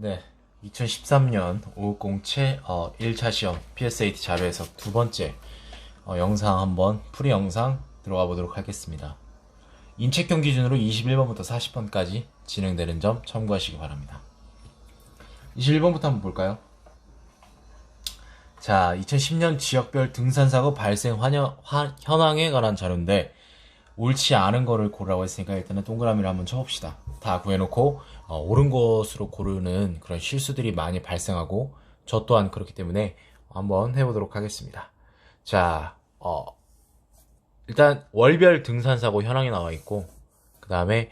네, 2013년 5007 1차 시험 PSAT 자료에서 두 번째 영상 한번 풀이 영상 들어가 보도록 하겠습니다. 인체경 기준으로 21번부터 40번까지 진행되는 점 참고하시기 바랍니다. 21번부터 한번 볼까요? 자, 2010년 지역별 등산사고 발생 현황에 관한 자료인데 옳지 않은 거를 고르라고 했으니까 일단은 동그라미를 한번 쳐봅시다. 다 구해놓고 옳은 것으로 고르는 그런 실수들이 많이 발생하고 저 또한 그렇기 때문에 한번 해보도록 하겠습니다. 자, 일단 월별 등산사고 현황이 나와 있고 그 다음에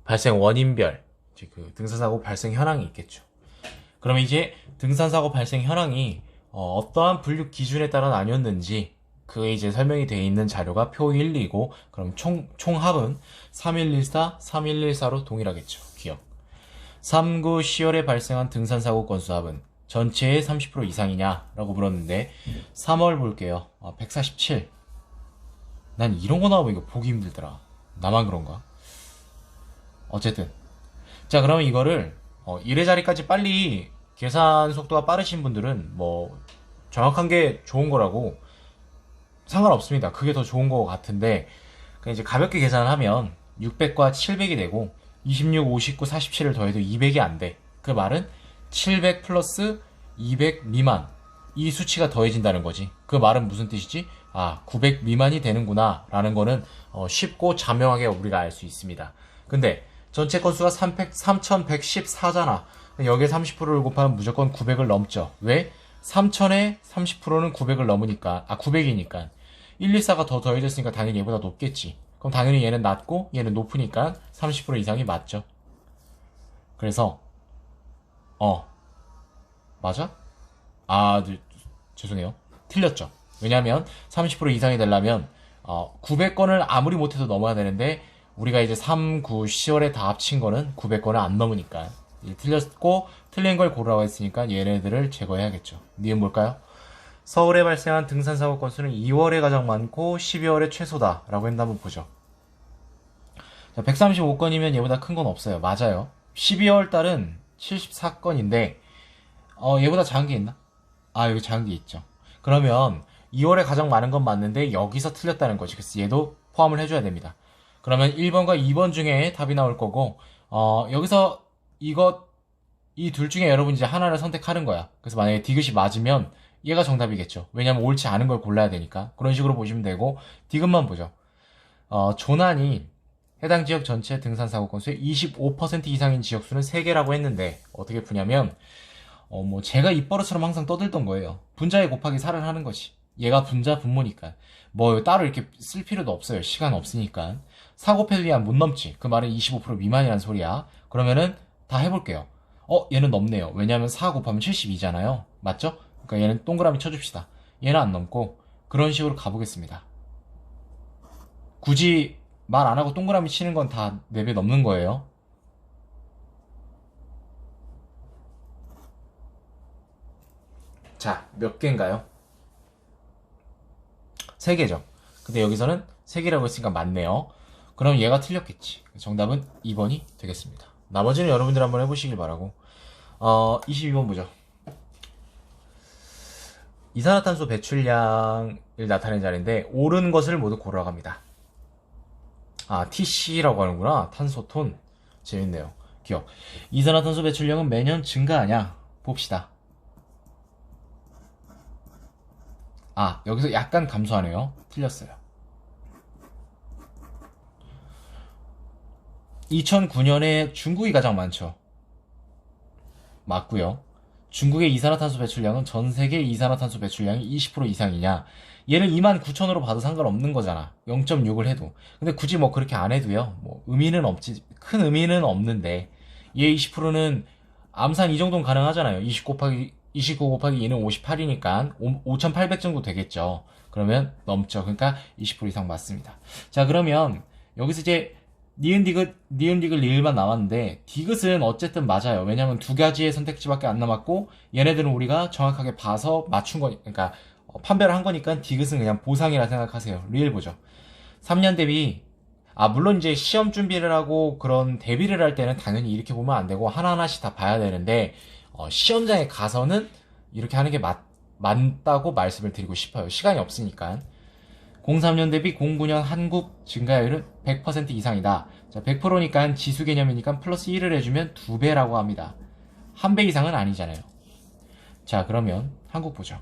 발생 원인별 그 등산사고 발생 현황이 있겠죠. 그럼 이제 등산사고 발생 현황이 어떠한 분류 기준에 따라 나뉘었는지 그게 이제 설명이 되어 있는 자료가 표 1, 2고 그럼 총합은 3114, 3114로 동일하겠죠. 기억. 3구 10월에 발생한 등산사고 건수 합은 전체의 30% 이상이냐 라고 물었는데 3월 볼게요. 147. 난 이런 거 나오면 이거 보기 힘들더라. 나만 그런가? 어쨌든 자, 그러면 이거를 1의 자리까지 빨리 계산 속도가 빠르신 분들은 뭐 정확한 게 좋은 거라고 상관없습니다. 그게 더 좋은 거 같은데 그냥 이제 가볍게 계산을 하면 600과 700이 되고 26, 59, 47을 더해도 200이 안 돼. 그 말은 700 플러스 200 미만 이 수치가 더해진다는 거지. 그 말은 무슨 뜻이지? 900 미만이 되는구나 라는 거는 쉽고 자명하게 우리가 알 수 있습니다. 근데 전체 건수가 3114잖아. 여기에 30%를 곱하면 무조건 900을 넘죠. 왜? 3000에 30%는 900을 넘으니까 900이니까 114가 더 더해졌으니까 당연히 얘보다 높겠지. 그럼 당연히 얘는 낮고 얘는 높으니까 30% 이상이 맞죠. 그래서 맞아? 죄송해요. 틀렸죠. 왜냐면 30% 이상이 되려면 900건을 아무리 못해도 넘어야 되는데 우리가 이제 3, 9, 10월에 다 합친 거는 900건을 안 넘으니까 틀렸고 틀린 걸 고르라고 했으니까 얘네들을 제거해야겠죠. 니은 뭘까요? 서울에 발생한 등산사고 건수는 2월에 가장 많고 12월에 최소다 라고 했는데 한번 보죠. 135건이면 얘보다 큰 건 없어요. 맞아요. 12월 달은 74건인데 얘보다 작은 게 있나? 여기 작은 게 있죠. 그러면 2월에 가장 많은 건 맞는데 여기서 틀렸다는 거지. 그래서 얘도 포함을 해줘야 됩니다. 그러면 1번과 2번 중에 답이 나올 거고 여기서 이 둘 중에 여러분 이제 하나를 선택하는 거야. 그래서 만약에 디귿이 맞으면 얘가 정답이겠죠. 왜냐면 옳지 않은 걸 골라야 되니까. 그런 식으로 보시면 되고 디귿만 보죠. 조난이 해당 지역 전체 등산사고 건수의 25% 이상인 지역수는 3개라고 했는데 어떻게 푸냐면 뭐 제가 입버릇처럼 항상 떠들던 거예요. 분자에 곱하기 4를 하는 거지. 얘가 분자 분모니까 뭐 따로 이렇게 쓸 필요도 없어요. 시간 없으니까. 4 곱해도 그냥 못 넘지. 그 말은 25% 미만이란 소리야. 그러면은 다 해볼게요. 얘는 넘네요. 왜냐면 4 곱하면 72잖아요. 맞죠? 그러니까 얘는 동그라미 쳐줍시다. 얘는 안 넘고 그런 식으로 가보겠습니다. 굳이 말 안 하고 동그라미 치는 건 다 4배 넘는 거예요. 자, 몇 개인가요? 3개죠. 근데 여기서는 3개라고 했으니까 맞네요. 그럼 얘가 틀렸겠지. 정답은 2번이 되겠습니다. 나머지는 여러분들 한번 해보시길 바라고. 22번 보죠. 이산화탄소 배출량을 나타낸 자리인데 옳은 것을 모두 고르라고 합니다. TC라고 하는구나. 탄소톤. 재밌네요. 기억. 이산화탄소 배출량은 매년 증가하냐? 봅시다. 여기서 약간 감소하네요. 틀렸어요. 2009년에 중국이 가장 많죠. 맞고요. 중국의 이산화탄소 배출량은 전 세계 이산화탄소 배출량이 20% 이상이냐? 얘를 29,000으로 봐도 상관없는 거잖아. 0.6을 해도. 근데 굳이 뭐 그렇게 안 해도요. 뭐 의미는 없지. 큰 의미는 없는데 얘 20%는 암산 이 정도는 가능하잖아요. 29 곱하기 2는 58이니까 5,800 정도 되겠죠. 그러면 넘죠. 그러니까 20% 이상 맞습니다. 자, 그러면 여기서 이제 니은 디귿 리을만 남았는데 디귿은 어쨌든 맞아요. 왜냐면 두 가지의 선택지밖에 안 남았고 얘네들은 우리가 정확하게 봐서 맞춘 거니까 그러니까 판별을 한 거니까 디귿은 그냥 보상이라 생각하세요. 리을 보죠. 3년 대비 물론 이제 시험 준비를 하고 그런 대비를 할 때는 당연히 이렇게 보면 안 되고 하나하나씩 다 봐야 되는데, 시험장에 가서는 이렇게 하는 게 맞다고 말씀을 드리고 싶어요. 시간이 없으니까. 03년 대비 09년 한국 증가율은 100% 이상이다. 자, 100%니까 지수 개념이니까 플러스 1을 해주면 2배라고 합니다. 1배 이상은 아니잖아요. 자, 그러면 한국 보죠.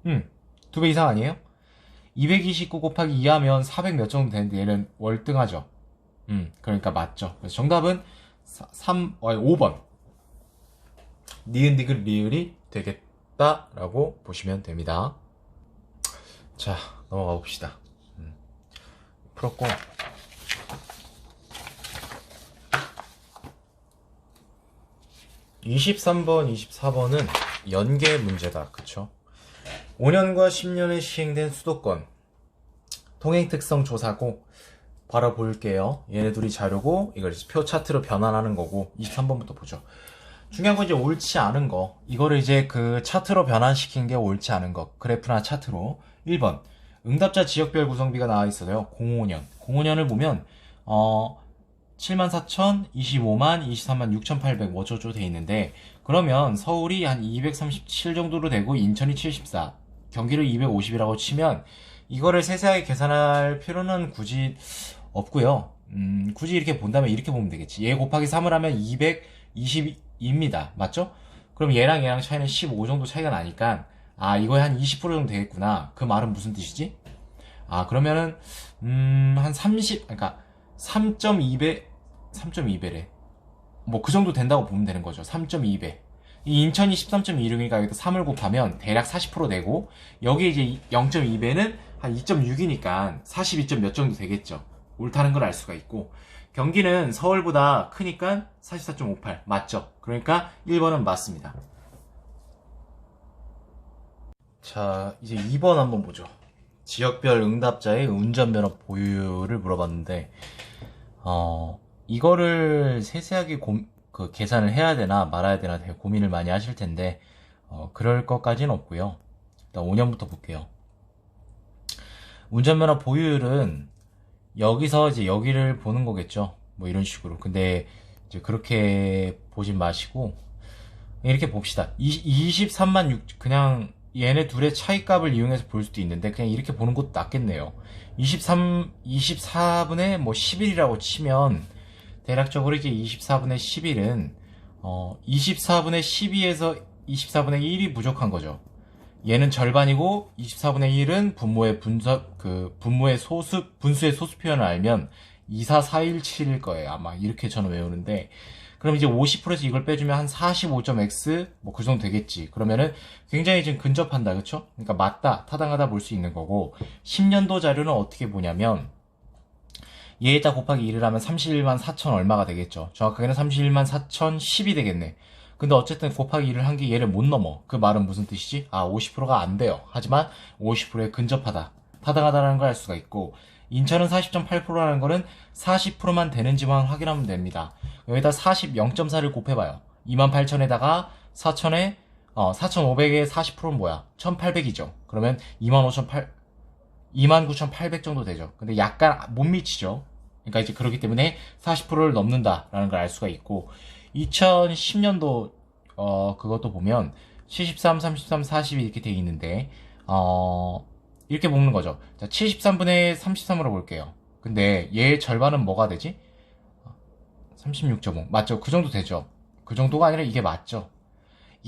2배 이상 아니에요? 229 곱하기 2 하면 400 몇 정도 되는데 얘는 월등하죠. 그러니까 맞죠. 그래서 정답은 5번. 니은 디귿 리을이 되겠다라고 보시면 됩니다. 자, 넘어가 봅시다. 풀었고 23번, 24번은 연계 문제다. 그쵸? 5년과 10년에 시행된 수도권 통행특성 조사고 바로 볼게요. 얘네 둘이 자료고 이걸 표 차트로 변환하는 거고 23번부터 보죠. 중요한 건 이제 옳지 않은 거. 이거를 이제 그 차트로 변환시킨 게 옳지 않은 거. 그래프나 차트로. 1번. 응답자 지역별 구성비가 나와 있어요. 05년. 05년을 보면 74,000, 25만, 23만 6,800 어쩌고 돼 있는데, 그러면 서울이 한 237 정도로 되고 인천이 74, 경기를 250이라고 치면 이거를 세세하게 계산할 필요는 굳이 없고요. 굳이 이렇게 본다면 이렇게 보면 되겠지. 얘 곱하기 3을 하면 222입니다. 맞죠? 그럼 얘랑 차이는 15 정도 차이가 나니까 이거에 한 20% 정도 되겠구나. 그 말은 무슨 뜻이지? 그러면은 한 30, 그러니까 3.2배, 3.2배래. 뭐 그 정도 된다고 보면 되는 거죠. 3.2배. 이 인천이 13.26이니까 여기다 3을 곱하면 대략 40% 되고, 여기 이제 0.2배는 한 2.6이니까 42점 몇 정도 되겠죠. 옳다는 걸 알 수가 있고, 경기는 서울보다 크니까 44.58 맞죠? 그러니까 1번은 맞습니다. 자, 이제 2번 한번 보죠. 지역별 응답자의 운전면허 보유를 물어봤는데, 이거를 세세하게 계산을 해야 되나 말아야 되나 되게 고민을 많이 하실 텐데, 그럴 것까지는 없고요. 일단 5년부터 볼게요. 운전면허 보유율은 여기서 이제 여기를 보는 거겠죠. 뭐 이런 식으로. 근데 이제 그렇게 보진 마시고, 이렇게 봅시다. 23만 6, 그냥 얘네 둘의 차이값을 이용해서 볼 수도 있는데, 그냥 이렇게 보는 것도 낫겠네요. 24분의 뭐 11이라고 치면, 대략적으로 이제 24분의 11은, 24분의 12에서 24분의 1이 부족한 거죠. 얘는 절반이고, 24분의 1은 분모의 분수의 소수 표현을 알면, 24417일 거예요. 아마 이렇게 저는 외우는데, 그럼 이제 50%에서 이걸 빼주면 한 45.x 뭐 그 정도 되겠지. 그러면은 굉장히 지금 근접한다. 그쵸? 그러니까 맞다, 타당하다 볼 수 있는 거고, 10년도 자료는 어떻게 보냐면 얘에다 곱하기 1을 하면 31만 4천 얼마가 되겠죠. 정확하게는 31만 4천 10이 되겠네. 근데 어쨌든 곱하기 1을 한 게 얘를 못 넘어. 그 말은 무슨 뜻이지? 50%가 안 돼요. 하지만 50%에 근접하다, 타당하다라는 걸 알 수가 있고, 인천은 40.8%라는 거는 40%만 되는지만 확인하면 됩니다. 여기다 40, 0.4를 곱해봐요. 28,000에다가 4,000에 4,500에 40%는 뭐야? 1,800이죠. 그러면 29,800 정도 되죠. 근데 약간 못 미치죠. 그러니까 이제 그렇기 때문에 40%를 넘는다라는 걸 알 수가 있고, 2010년도 그것도 보면 73, 33, 40 이렇게 돼 있는데, 이렇게 먹는 거죠. 자, 73분의 33으로 볼게요. 근데 얘의 절반은 뭐가 되지? 36.5 맞죠? 그 정도 되죠. 그 정도가 아니라 이게 맞죠.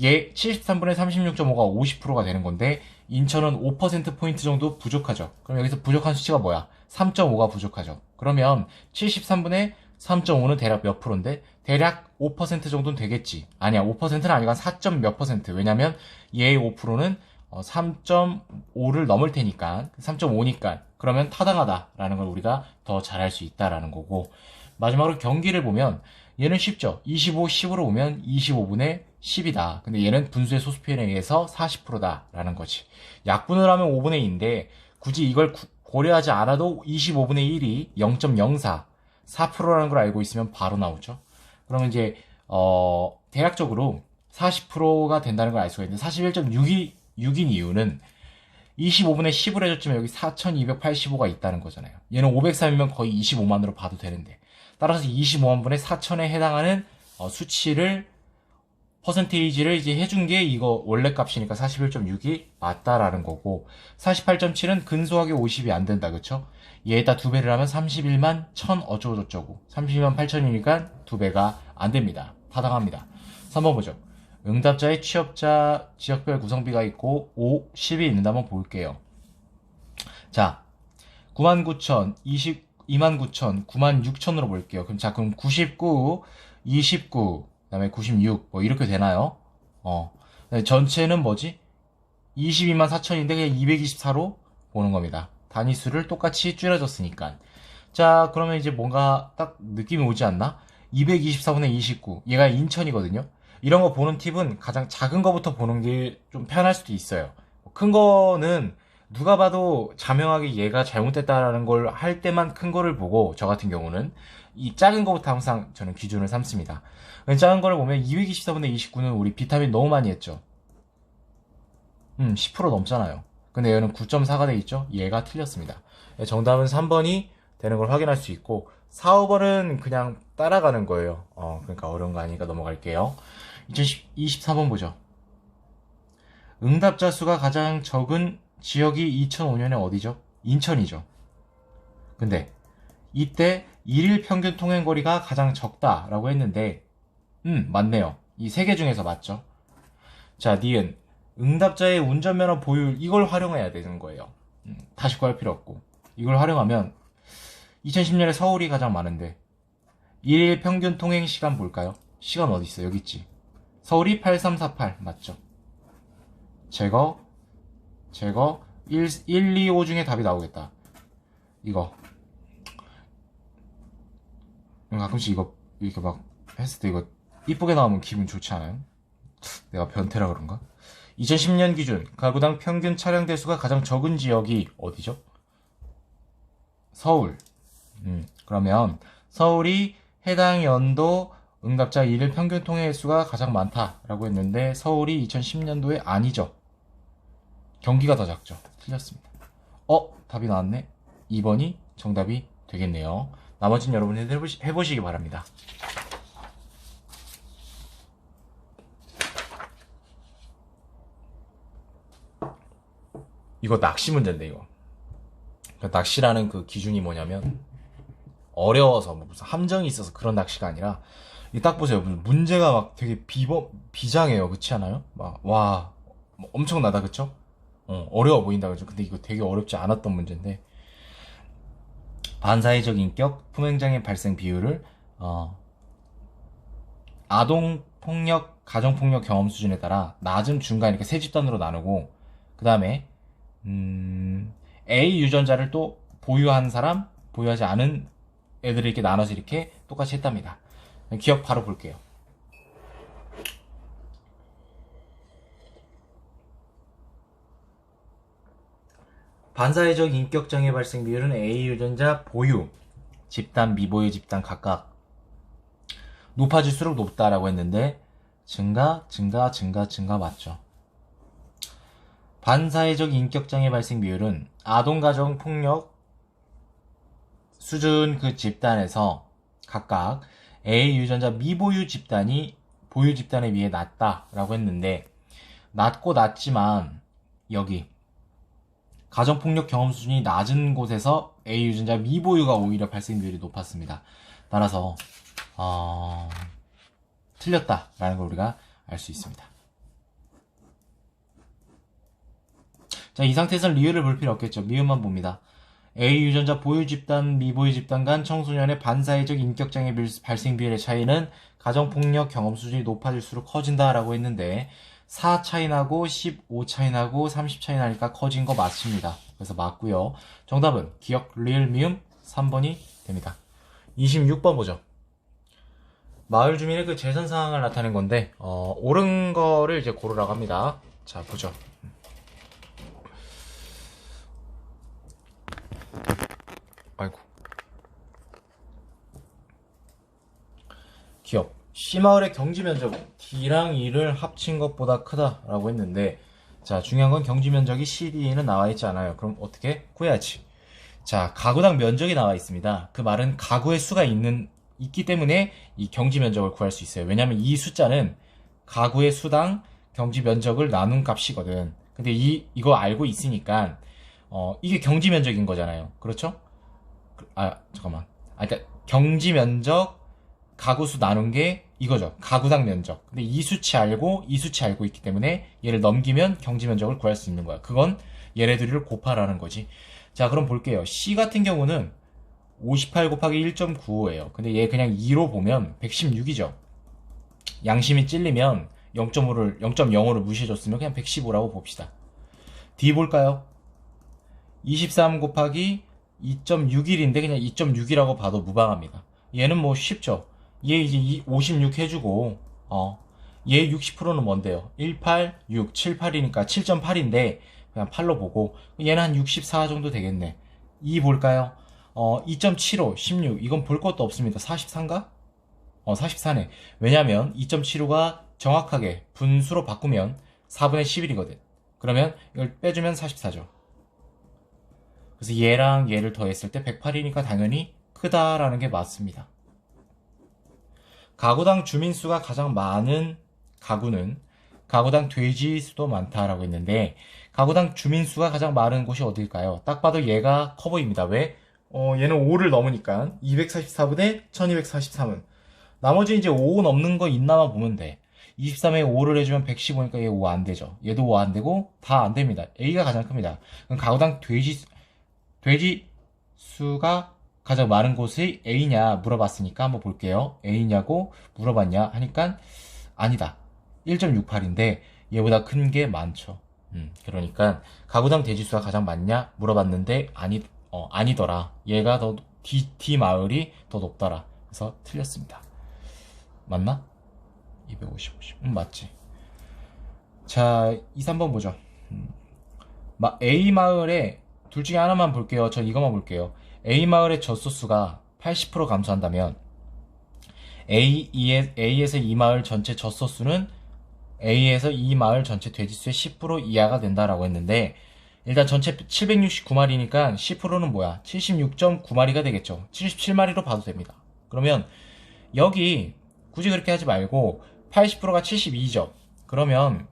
얘 73분의 36.5가 50%가 되는 건데, 인천은 5%포인트 정도 부족하죠. 그럼 여기서 부족한 수치가 뭐야? 3.5가 부족하죠. 그러면 73분의 3.5는 대략 몇 프로인데? 대략 5% 정도는 되겠지. 아니야, 5%는 아니고 4. 몇 퍼센트. 왜냐면 얘의 5%는 3.5를 넘을 테니까, 3.5니까 그러면 타당하다라는 걸 우리가 더 잘할 수 있다라는 거고, 마지막으로 경기를 보면 얘는 쉽죠. 25, 10으로 보면 25분의 10이다. 근데 얘는 분수의 소수 표현에 의해서 40%다라는 거지. 약분을 하면 5분의 2인데 굳이 이걸 고려하지 않아도 25분의 1이 0.04, 4%라는 걸 알고 있으면 바로 나오죠. 그러면 이제 대략적으로 40%가 된다는 걸 알 수가 있는데, 41.6인 이유는 25분의 10을 해줬지만 여기 4285가 있다는 거잖아요. 얘는 503이면 거의 25만으로 봐도 되는데. 따라서 25만 분의 4000에 해당하는 수치를 퍼센테이지를 이제 해준 게 이거 원래 값이니까 41.6이 맞다라는 거고 48.7은 근소하게 50이 안 된다 그쵸? 얘에다 2배를 하면 31만 1000 어쩌고저쩌고 31만 8000이니까 2배가 안 됩니다. 타당합니다. 3번 보죠. 응답자의 취업자 지역별 구성비가 있고 5, 10이 있는데 한번 볼게요. 자 99,000, 29,000, 96,000으로 볼게요. 그럼 99, 29, 그 다음에 96, 뭐 이렇게 되나요? 전체는 뭐지? 22만 4천인데 그냥 224로 보는 겁니다. 단위수를 똑같이 줄여줬으니까. 자, 그러면 이제 뭔가 딱 느낌이 오지 않나? 224분의 29. 얘가 인천이거든요. 이런 거 보는 팁은 가장 작은 거부터 보는 게 좀 편할 수도 있어요. 큰 거는 누가 봐도 자명하게 얘가 잘못됐다라는 걸 할 때만 큰 거를 보고, 저 같은 경우는 이 작은 거부터 항상 저는 기준을 삼습니다. 작은 거를 보면 224분의 29는 우리 비타민 너무 많이 했죠. 10% 넘잖아요. 근데 얘는 9.4가 돼 있죠? 얘가 틀렸습니다. 정답은 3번이 되는 걸 확인할 수 있고 4, 5번은 그냥 따라가는 거예요. 그러니까 어려운 거 아니니까 넘어갈게요. 2024번 보죠. 응답자 수가 가장 적은 지역이 2005년에 어디죠? 인천이죠. 근데 이때 1일 평균 통행거리가 가장 적다라고 했는데 맞네요. 이 세 개 중에서 맞죠? 자, 니은 응답자의 운전면허 보유 이걸 활용해야 되는 거예요. 다시 구할 필요 없고 이걸 활용하면 2010년에 서울이 가장 많은데 1일 평균 통행 시간 볼까요? 시간 어디 있어? 여기 있지. 서울이 8348 맞죠? 제거 1, 2, 5 중에 답이 나오겠다. 이거 가끔씩 이거 이렇게 막 했을 때 이거 이쁘게 나오면 기분 좋지 않아요? 내가 변태라 그런가? 2010년 기준 가구당 평균 차량 대수가 가장 적은 지역이 어디죠? 서울. 그러면 서울이 해당 연도 응답자 1일 평균 통행 횟수가 가장 많다라고 했는데 서울이 2010년도에 아니죠. 경기가 더 작죠. 틀렸습니다. 답이 나왔네. 2번이 정답이 되겠네요. 나머지는 여러분이 해보시기 바랍니다. 이거 낚시 문제인데 이거. 그러니까 낚시라는 그 기준이 뭐냐면 어려워서 뭐 무슨 함정이 있어서 그런 낚시가 아니라 딱 보세요. 문제가 막 되게 비장해요. 그렇지 않아요? 와 엄청나다 그쵸? 어려워 보인다 그죠? 근데 이거 되게 어렵지 않았던 문제인데 반사회적 인격 품행장애 발생 비율을 아동폭력, 가정폭력 경험 수준에 따라 낮음, 중간 이렇게 세 집단으로 나누고 그 다음에 A 유전자를 또 보유한 사람, 보유하지 않은 애들을 이렇게 나눠서 이렇게 똑같이 했답니다. 기억 바로 볼게요. 반사회적 인격장애 발생 비율은 A 유전자 보유, 집단, 미보유 집단 각각 높아질수록 높다라고 했는데 증가 맞죠. 반사회적 인격장애 발생 비율은 아동가정 폭력 수준 그 집단에서 각각 A 유전자 미보유 집단이 보유 집단에 비해 낮다라고 했는데 낮지만 여기 가정폭력 경험 수준이 낮은 곳에서 A 유전자 미보유가 오히려 발생 비율이 높았습니다. 따라서 틀렸다라는 걸 우리가 알 수 있습니다. 자, 이 상태에서는 리을을 볼 필요 없겠죠. 미음만 봅니다. A 유전자 보유 집단, 미보유 집단 간 청소년의 반사회적 인격장애 발생 비율의 차이는 가정폭력 경험 수준이 높아질수록 커진다라고 했는데 4 차이 나고 15 차이 나고 30 차이 나니까 커진 거 맞습니다. 그래서 맞고요. 정답은 기억, 리을, 미음 3번이 됩니다. 26번 보죠. 마을 주민의 그 재산 상황을 나타낸 건데 옳은 거를 이제 고르라고 합니다. 자, 보죠. 아이고. 기업 C마을의 경지 면적은 D랑 E를 합친 것보다 크다라고 했는데 자, 중요한 건 경지 면적이 CD는 나와 있지 않아요. 그럼 어떻게 구해야지? 자, 가구당 면적이 나와 있습니다. 그 말은 가구의 수가 있기 때문에 이 경지 면적을 구할 수 있어요. 왜냐면 이 숫자는 가구의 수당 경지 면적을 나눈 값이거든. 근데 이거 알고 있으니까, 이게 경지 면적인 거잖아요. 그렇죠? 잠깐만. 그러니까 경지 면적, 가구 수 나눈 게 이거죠. 가구당 면적. 근데 이 수치 알고 있기 때문에 얘를 넘기면 경지 면적을 구할 수 있는 거야. 그건 얘네들을 곱하라는 거지. 자, 그럼 볼게요. C 같은 경우는 58 곱하기 1.95예요. 근데 얘 그냥 2로 보면 116이죠. 양심이 찔리면 0.0를 무시해줬으면 그냥 115라고 봅시다. D 볼까요? 23 곱하기 2.61인데 그냥 2.6이라고 봐도 무방합니다. 얘는 뭐 쉽죠. 얘 이제 56 해주고 얘 60%는 뭔데요? 18, 6, 7, 8이니까 7.8인데 그냥 8로 보고 얘는 한 64 정도 되겠네. 2 볼까요? 2.75, 16 이건 볼 것도 없습니다. 43인가? 44네. 왜냐면 2.75가 정확하게 분수로 바꾸면 4분의 11이거든. 그러면 이걸 빼주면 44죠. 그래서 얘랑 얘를 더했을 때 108이니까 당연히 크다라는 게 맞습니다. 가구당 주민수가 가장 많은 가구는 가구당 돼지 수도 많다라고 했는데 가구당 주민수가 가장 많은 곳이 어딜까요? 딱 봐도 얘가 커 보입니다. 왜? 얘는 5를 넘으니까 244분의 1243은 나머지 이제 5 넘는 거 있나만 보면 돼. 23에 5를 해주면 115니까 얘 5 안 되죠. 얘도 5 안 되고 다 안 됩니다. A가 가장 큽니다. 그럼 가구당 돼지 수가 가장 많은 곳이 A냐 물어봤으니까 한번 볼게요. A냐고 물어봤냐 하니까 아니다. 1.68인데 얘보다 큰 게 많죠. 그러니까 가구당 돼지수가 가장 많냐 물어봤는데 아니더라. 얘가 더 D 마을이 더 높더라. 그래서 틀렸습니다. 맞나? 250, 50. 맞지. 자, 2, 3번 보죠. A 마을에 둘 중에 하나만 볼게요. 전 이것만 볼게요. A 마을의 젖소수가 80% 감소한다면 A에서 이 마을 전체 젖소수는 A에서 이 마을 전체 돼지수의 10% 이하가 된다라고 했는데 일단 전체 769마리니까 10%는 뭐야? 76.9마리가 되겠죠. 77마리로 봐도 됩니다. 그러면 여기 굳이 그렇게 하지 말고 80%가 72죠. 그러면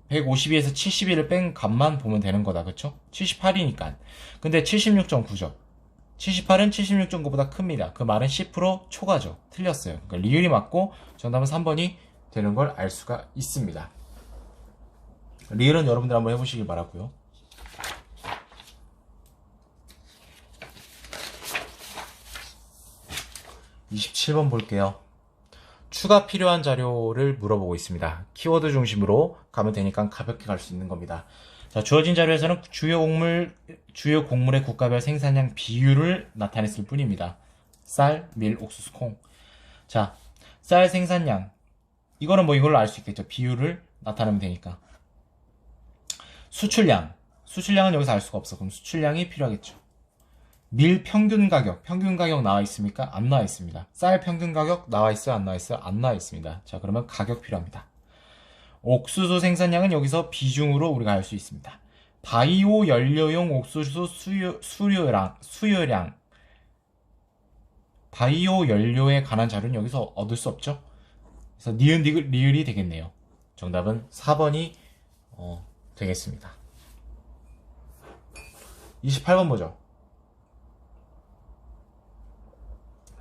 152에서 71을 뺀 값만 보면 되는 거다. 그쵸? 78이니까. 근데 76.9죠. 78은 76.9보다 큽니다. 그 말은 10% 초과죠. 틀렸어요. 그러니까 리을이 맞고 정답은 3번이 되는 걸 알 수가 있습니다. 리을은 여러분들 한번 해보시길 바라고요. (27번) 볼게요. 추가 필요한 자료를 물어보고 있습니다. 키워드 중심으로 가면 되니까 가볍게 갈 수 있는 겁니다. 자, 주어진 자료에서는 주요 곡물의 국가별 생산량 비율을 나타냈을 뿐입니다. 쌀, 밀, 옥수수, 콩. 자, 쌀 생산량. 이거는 뭐 이걸로 알 수 있겠죠. 비율을 나타내면 되니까. 수출량. 수출량은 여기서 알 수가 없어. 그럼 수출량이 필요하겠죠. 밀 평균 가격 나와 있습니까? 안 나와 있습니다. 쌀 평균 가격 나와 있어요? 안 나와 있어요? 안 나와 있습니다. 자, 그러면 가격 필요합니다. 옥수수 생산량은 여기서 비중으로 우리가 알 수 있습니다. 바이오 연료용 옥수수 수요량. 바이오 연료에 관한 자료는 여기서 얻을 수 없죠? 그래서 니은, 리을이 되겠네요. 정답은 4번이 되겠습니다. 28번 보죠.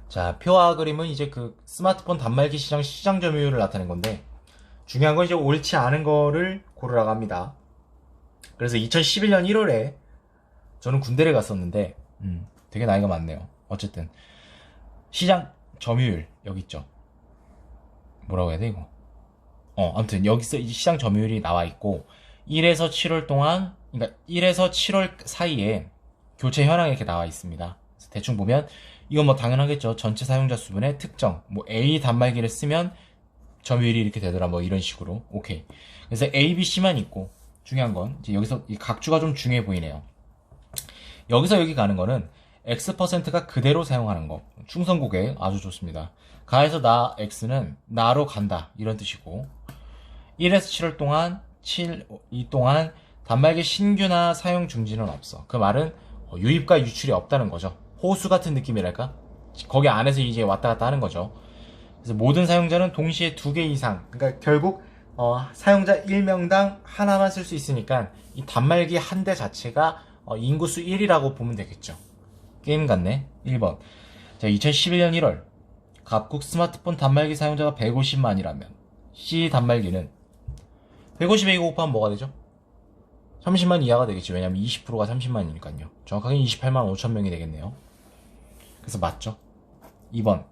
자, 표와 그림은 이제 그 스마트폰 단말기 시장 점유율을 나타낸 건데 중요한 건 이제 옳지 않은 거를 고르라고 합니다. 그래서 2011년 1월에 저는 군대를 갔었는데 되게 나이가 많네요. 어쨌든 시장 점유율 여기 있죠. 뭐라고 해야 돼 이거? 아무튼 여기서 이 시장 점유율이 나와 있고 1에서 7월 동안 그러니까 1에서 7월 사이에 교체 현황이 이렇게 나와 있습니다. 그래서 대충 보면 이건 뭐 당연하겠죠. 전체 사용자 수분의 특정. 뭐 A 단말기를 쓰면 점유율이 이렇게 되더라. 뭐 이런 식으로. 오케이. 그래서 A, B, C만 있고 중요한 건 이제 여기서 이 각주가 좀 중요해 보이네요. 여기서 여기 가는 거는 X%가 그대로 사용하는 거. 충성 고객 아주 좋습니다. 가에서 나 X는 나로 간다. 이런 뜻이고 1에서 7월 동안 이 동안 단말기 신규나 사용 중지는 없어. 그 말은 유입과 유출이 없다는 거죠. 호수 같은 느낌이랄까? 거기 안에서 이제 왔다 갔다 하는 거죠. 그래서 모든 사용자는 동시에 2개 이상, 그러니까 결국 사용자 1명당 하나만 쓸 수 있으니까 이 단말기 한 대 자체가 인구수 1이라고 보면 되겠죠. 게임 같네. 1번. 자, 2011년 1월 각국 스마트폰 단말기 사용자가 150만이라면 C 단말기는 150에 이거 곱하면 뭐가 되죠? 30만 이하가 되겠지. 왜냐면 20%가 30만이니까요. 정확하게 28만 5천 명이 되겠네요. 그래서 맞죠? 2번.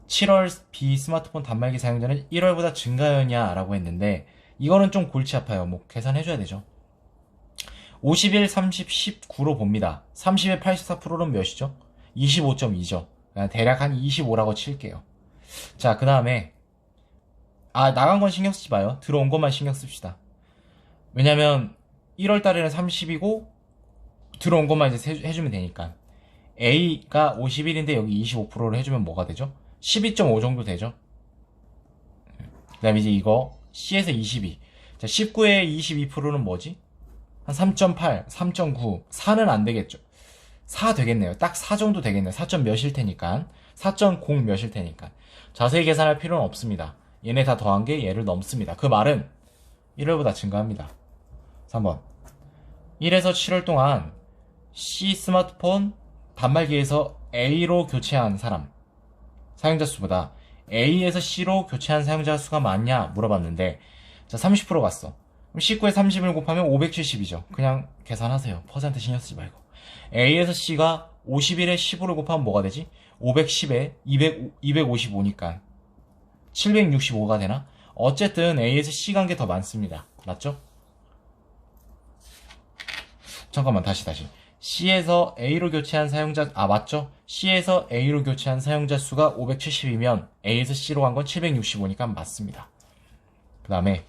7월 비스마트폰 단말기 사용자는 1월보다 증가하였냐라고 했는데 이거는 좀 골치 아파요. 뭐 계산해줘야 되죠. 51, 30, 19로 봅니다. 30의 84%는 몇이죠? 25.2죠. 대략 한 25라고 칠게요. 자, 그 다음에 나간 건 신경 쓰지 마요. 들어온 것만 신경 씁시다. 왜냐면 1월 달에는 30이고 들어온 것만 이제 해주면 되니까 A가 51인데 여기 25%를 해주면 뭐가 되죠? 12.5 정도 되죠. 그 다음에 이제 이거 C에서 22. 자, 19에 22%는 뭐지? 한 3.8, 3.9, 4는 안 되겠죠. 4 되겠네요. 딱 4 정도 되겠네요. 4. 몇일 테니까. 4.0 몇일 테니까. 자세히 계산할 필요는 없습니다. 얘네 다 더한 게 얘를 넘습니다. 그 말은 1월보다 증가합니다. 3번. 1에서 7월 동안 C 스마트폰 단말기에서 A로 교체한 사람 사용자 수보다 A에서 C로 교체한 사용자 수가 많냐 물어봤는데 자 30% 갔어. 그럼 19에 30을 곱하면 570이죠. 그냥 계산하세요. 퍼센트 신경 쓰지 말고. A에서 C가 51에 15를 곱하면 뭐가 되지? 510에 255니까 765가 되나? 어쨌든 A에서 C 간 게 더 많습니다. 맞죠? 잠깐만 다시 C에서 A로 교체한 사용자 맞죠? C에서 A로 교체한 사용자 수가 570이면 A에서 C로 간 건 765니까 맞습니다. 그 다음에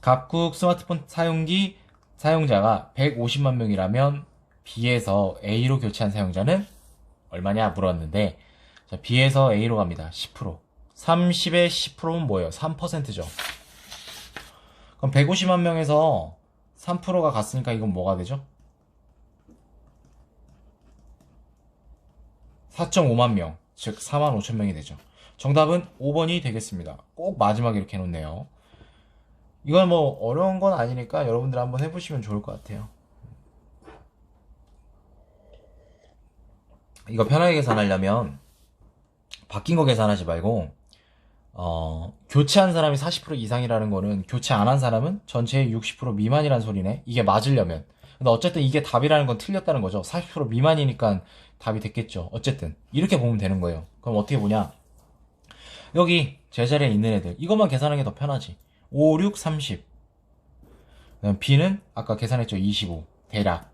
각국 스마트폰 사용기 사용자가 150만 명이라면 B에서 A로 교체한 사용자는 얼마냐 물었는데 자, B에서 A로 갑니다. 10%. 30에 10%면 뭐예요? 3%죠. 그럼 150만 명에서 3%가 갔으니까 이건 뭐가 되죠? 4.5만 명, 즉 4만 5천 명이 되죠. 정답은 5번이 되겠습니다. 꼭 마지막에 이렇게 해놓네요. 이건 뭐 어려운 건 아니니까 여러분들 한번 해보시면 좋을 것 같아요. 이거 편하게 계산하려면 바뀐 거 계산하지 말고 교체한 사람이 40% 이상이라는 거는 교체 안 한 사람은 전체의 60% 미만이라는 소리네. 이게 맞으려면. 근데 어쨌든 이게 답이라는 건 틀렸다는 거죠. 40% 미만이니까 답이 됐겠죠. 어쨌든 이렇게 보면 되는 거예요. 그럼 어떻게 보냐? 여기 제자리에 있는 애들 이것만 계산하는 게 더 편하지. 5, 6, 30. 그다음 B는 아까 계산했죠. 25 대략.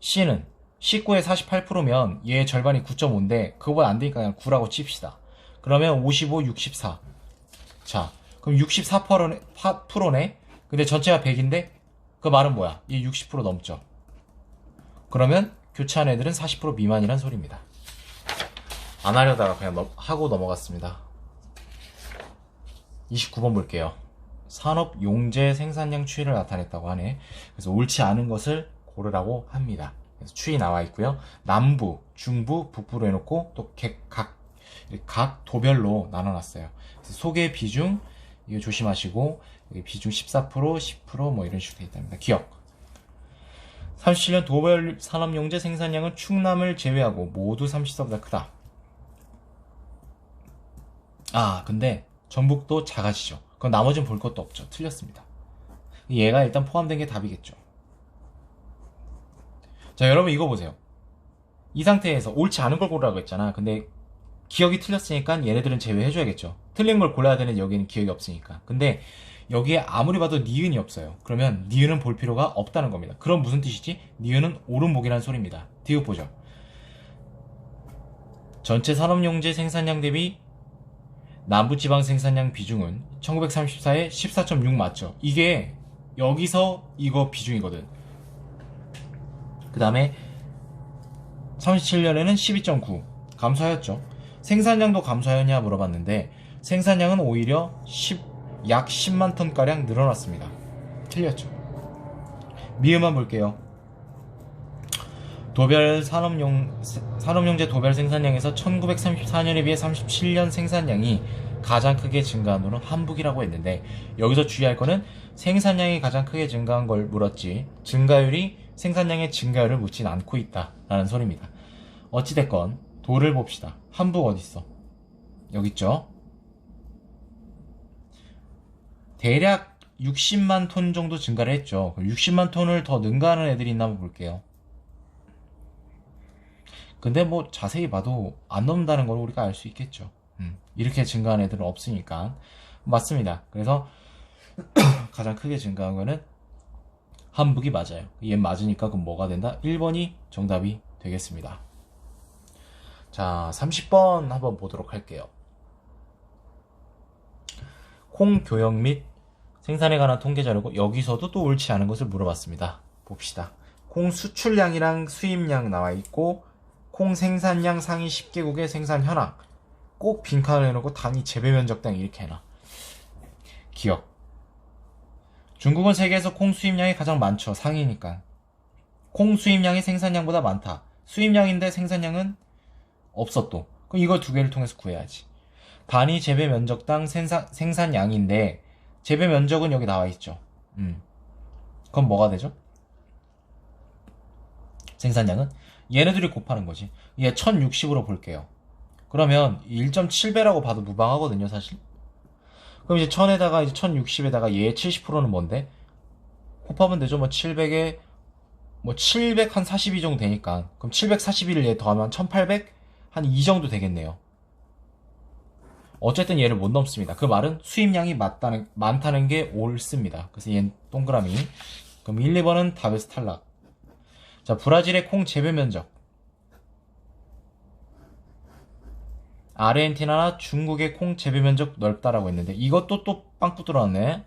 C는 19에 48%면 얘의 절반이 9.5인데 그거보다 안 되니까 그냥 9라고 칩시다. 그러면 55, 64. 자, 그럼 64%네? 근데 전체가 100인데? 그 말은 뭐야? 얘 60% 넘죠. 그러면 교체한 애들은 40% 미만이란 소리입니다. 안 하려다가 그냥 하고 넘어갔습니다. 29번 볼게요. 산업 용재 생산량 추이를 나타냈다고 하네. 그래서 옳지 않은 것을 고르라고 합니다. 그래서 추이 나와 있고요. 남부, 중부, 북부로 해놓고 또 각 도별로 나눠놨어요. 그래서 소개 비중 이거 조심하시고 여기 비중 14%, 10% 뭐 이런 식으로 되어 있답니다. 기억. 37년 도별 산업 용재 생산량은 충남을 제외하고 모두 30사보다 크다. 근데 전북도 작아지죠. 그럼 나머지는 볼 것도 없죠. 틀렸습니다. 얘가 일단 포함된 게 답이겠죠. 자, 여러분 이거 보세요. 이 상태에서 옳지 않은 걸 고르라고 했잖아. 근데 기억이 틀렸으니까 얘네들은 제외해줘야겠죠. 틀린 걸 골라야 되는 여기는 기억이 없으니까. 근데 여기에 아무리 봐도 니은이 없어요. 그러면 니은은 볼 필요가 없다는 겁니다. 그럼 무슨 뜻이지? 니은은 옳은 복이라는 소리입니다. 뒤에 보죠. 전체 산업용재 생산량 대비 남부지방 생산량 비중은 1934에 14.6 맞죠? 이게 여기서 이거 비중이거든. 그 다음에 37년에는 12.9 감소하였죠. 생산량도 감소하였냐 물어봤는데 생산량은 오히려 약 10만 톤가량 늘어났습니다. 틀렸죠. 미음만 볼게요. 산업용제 도별 생산량에서 1934년에 비해 37년 생산량이 가장 크게 증가한 도는 한북이라고 했는데, 여기서 주의할 거는 생산량이 가장 크게 증가한 걸 물었지 증가율이 생산량의 증가율을 묻진 않고 있다 라는 소리입니다. 어찌됐건 도를 봅시다. 한북 어딨어? 여기 있죠. 대략 60만 톤 정도 증가를 했죠. 60만 톤을 더 능가하는 애들이 있나 한번 볼게요. 근데 뭐 자세히 봐도 안 넘는다는 걸 우리가 알 수 있겠죠. 이렇게 증가한 애들은 없으니까. 맞습니다. 그래서 가장 크게 증가한 거는 한북이 맞아요. 얘 맞으니까 그럼 뭐가 된다? 1번이 정답이 되겠습니다. 자, 30번 한번 보도록 할게요. 콩 교역 및 생산에 관한 통계 자료고, 여기서도 또 옳지 않은 것을 물어봤습니다. 봅시다. 콩 수출량이랑 수입량 나와 있고, 콩 생산량 상위 10개국의 생산 현황. 꼭 빈칸을 해놓고 단위 재배 면적당 이렇게 해놔. 기억. 중국은 세계에서 콩 수입량이 가장 많죠. 상위니까. 콩 수입량이 생산량보다 많다. 수입량인데 생산량은 없어 또. 그럼 이걸 두 개를 통해서 구해야지. 단위 재배 면적당 생산량인데 재배 면적은 여기 나와 있죠. 그럼 뭐가 되죠? 생산량은 얘네들이 곱하는 거지. 얘 1060으로 볼게요. 그러면 1.7배라고 봐도 무방하거든요, 사실. 그럼 이제 1000에다가 이제 1060에다가 얘의 70%는 뭔데? 곱하면 되죠. 뭐 700에 뭐 700 한 42 정도 되니까. 그럼 741을 얘 더하면 1800 한 2 정도 되겠네요. 어쨌든 얘를 못 넘습니다. 그 말은 수입량이 많다는 게 옳습니다. 그래서 얘는 동그라미. 그럼 1, 2번은 답에서 탈락. 자, 브라질의 콩 재배 면적. 아르헨티나나 중국의 콩 재배 면적 넓다라고 했는데, 이것도 또 빵꾸 뚫었네.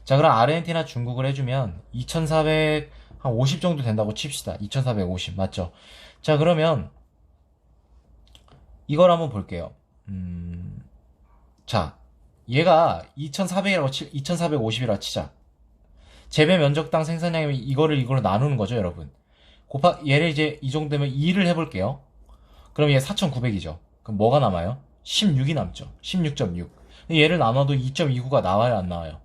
자, 그럼 아르헨티나 중국을 해주면 2450 정도 된다고 칩시다. 2450 맞죠? 자, 그러면 이걸 한번 볼게요. 자, 얘가 2450이라 치자. 재배 면적당 생산량이면 이거를 나누는 거죠, 여러분. 얘를 이제 이 정도 되면 2를 해볼게요. 그럼 얘 4900이죠. 그럼 뭐가 남아요? 16이 남죠. 16.6. 얘를 나눠도 2.29가 나와요, 안 나와요?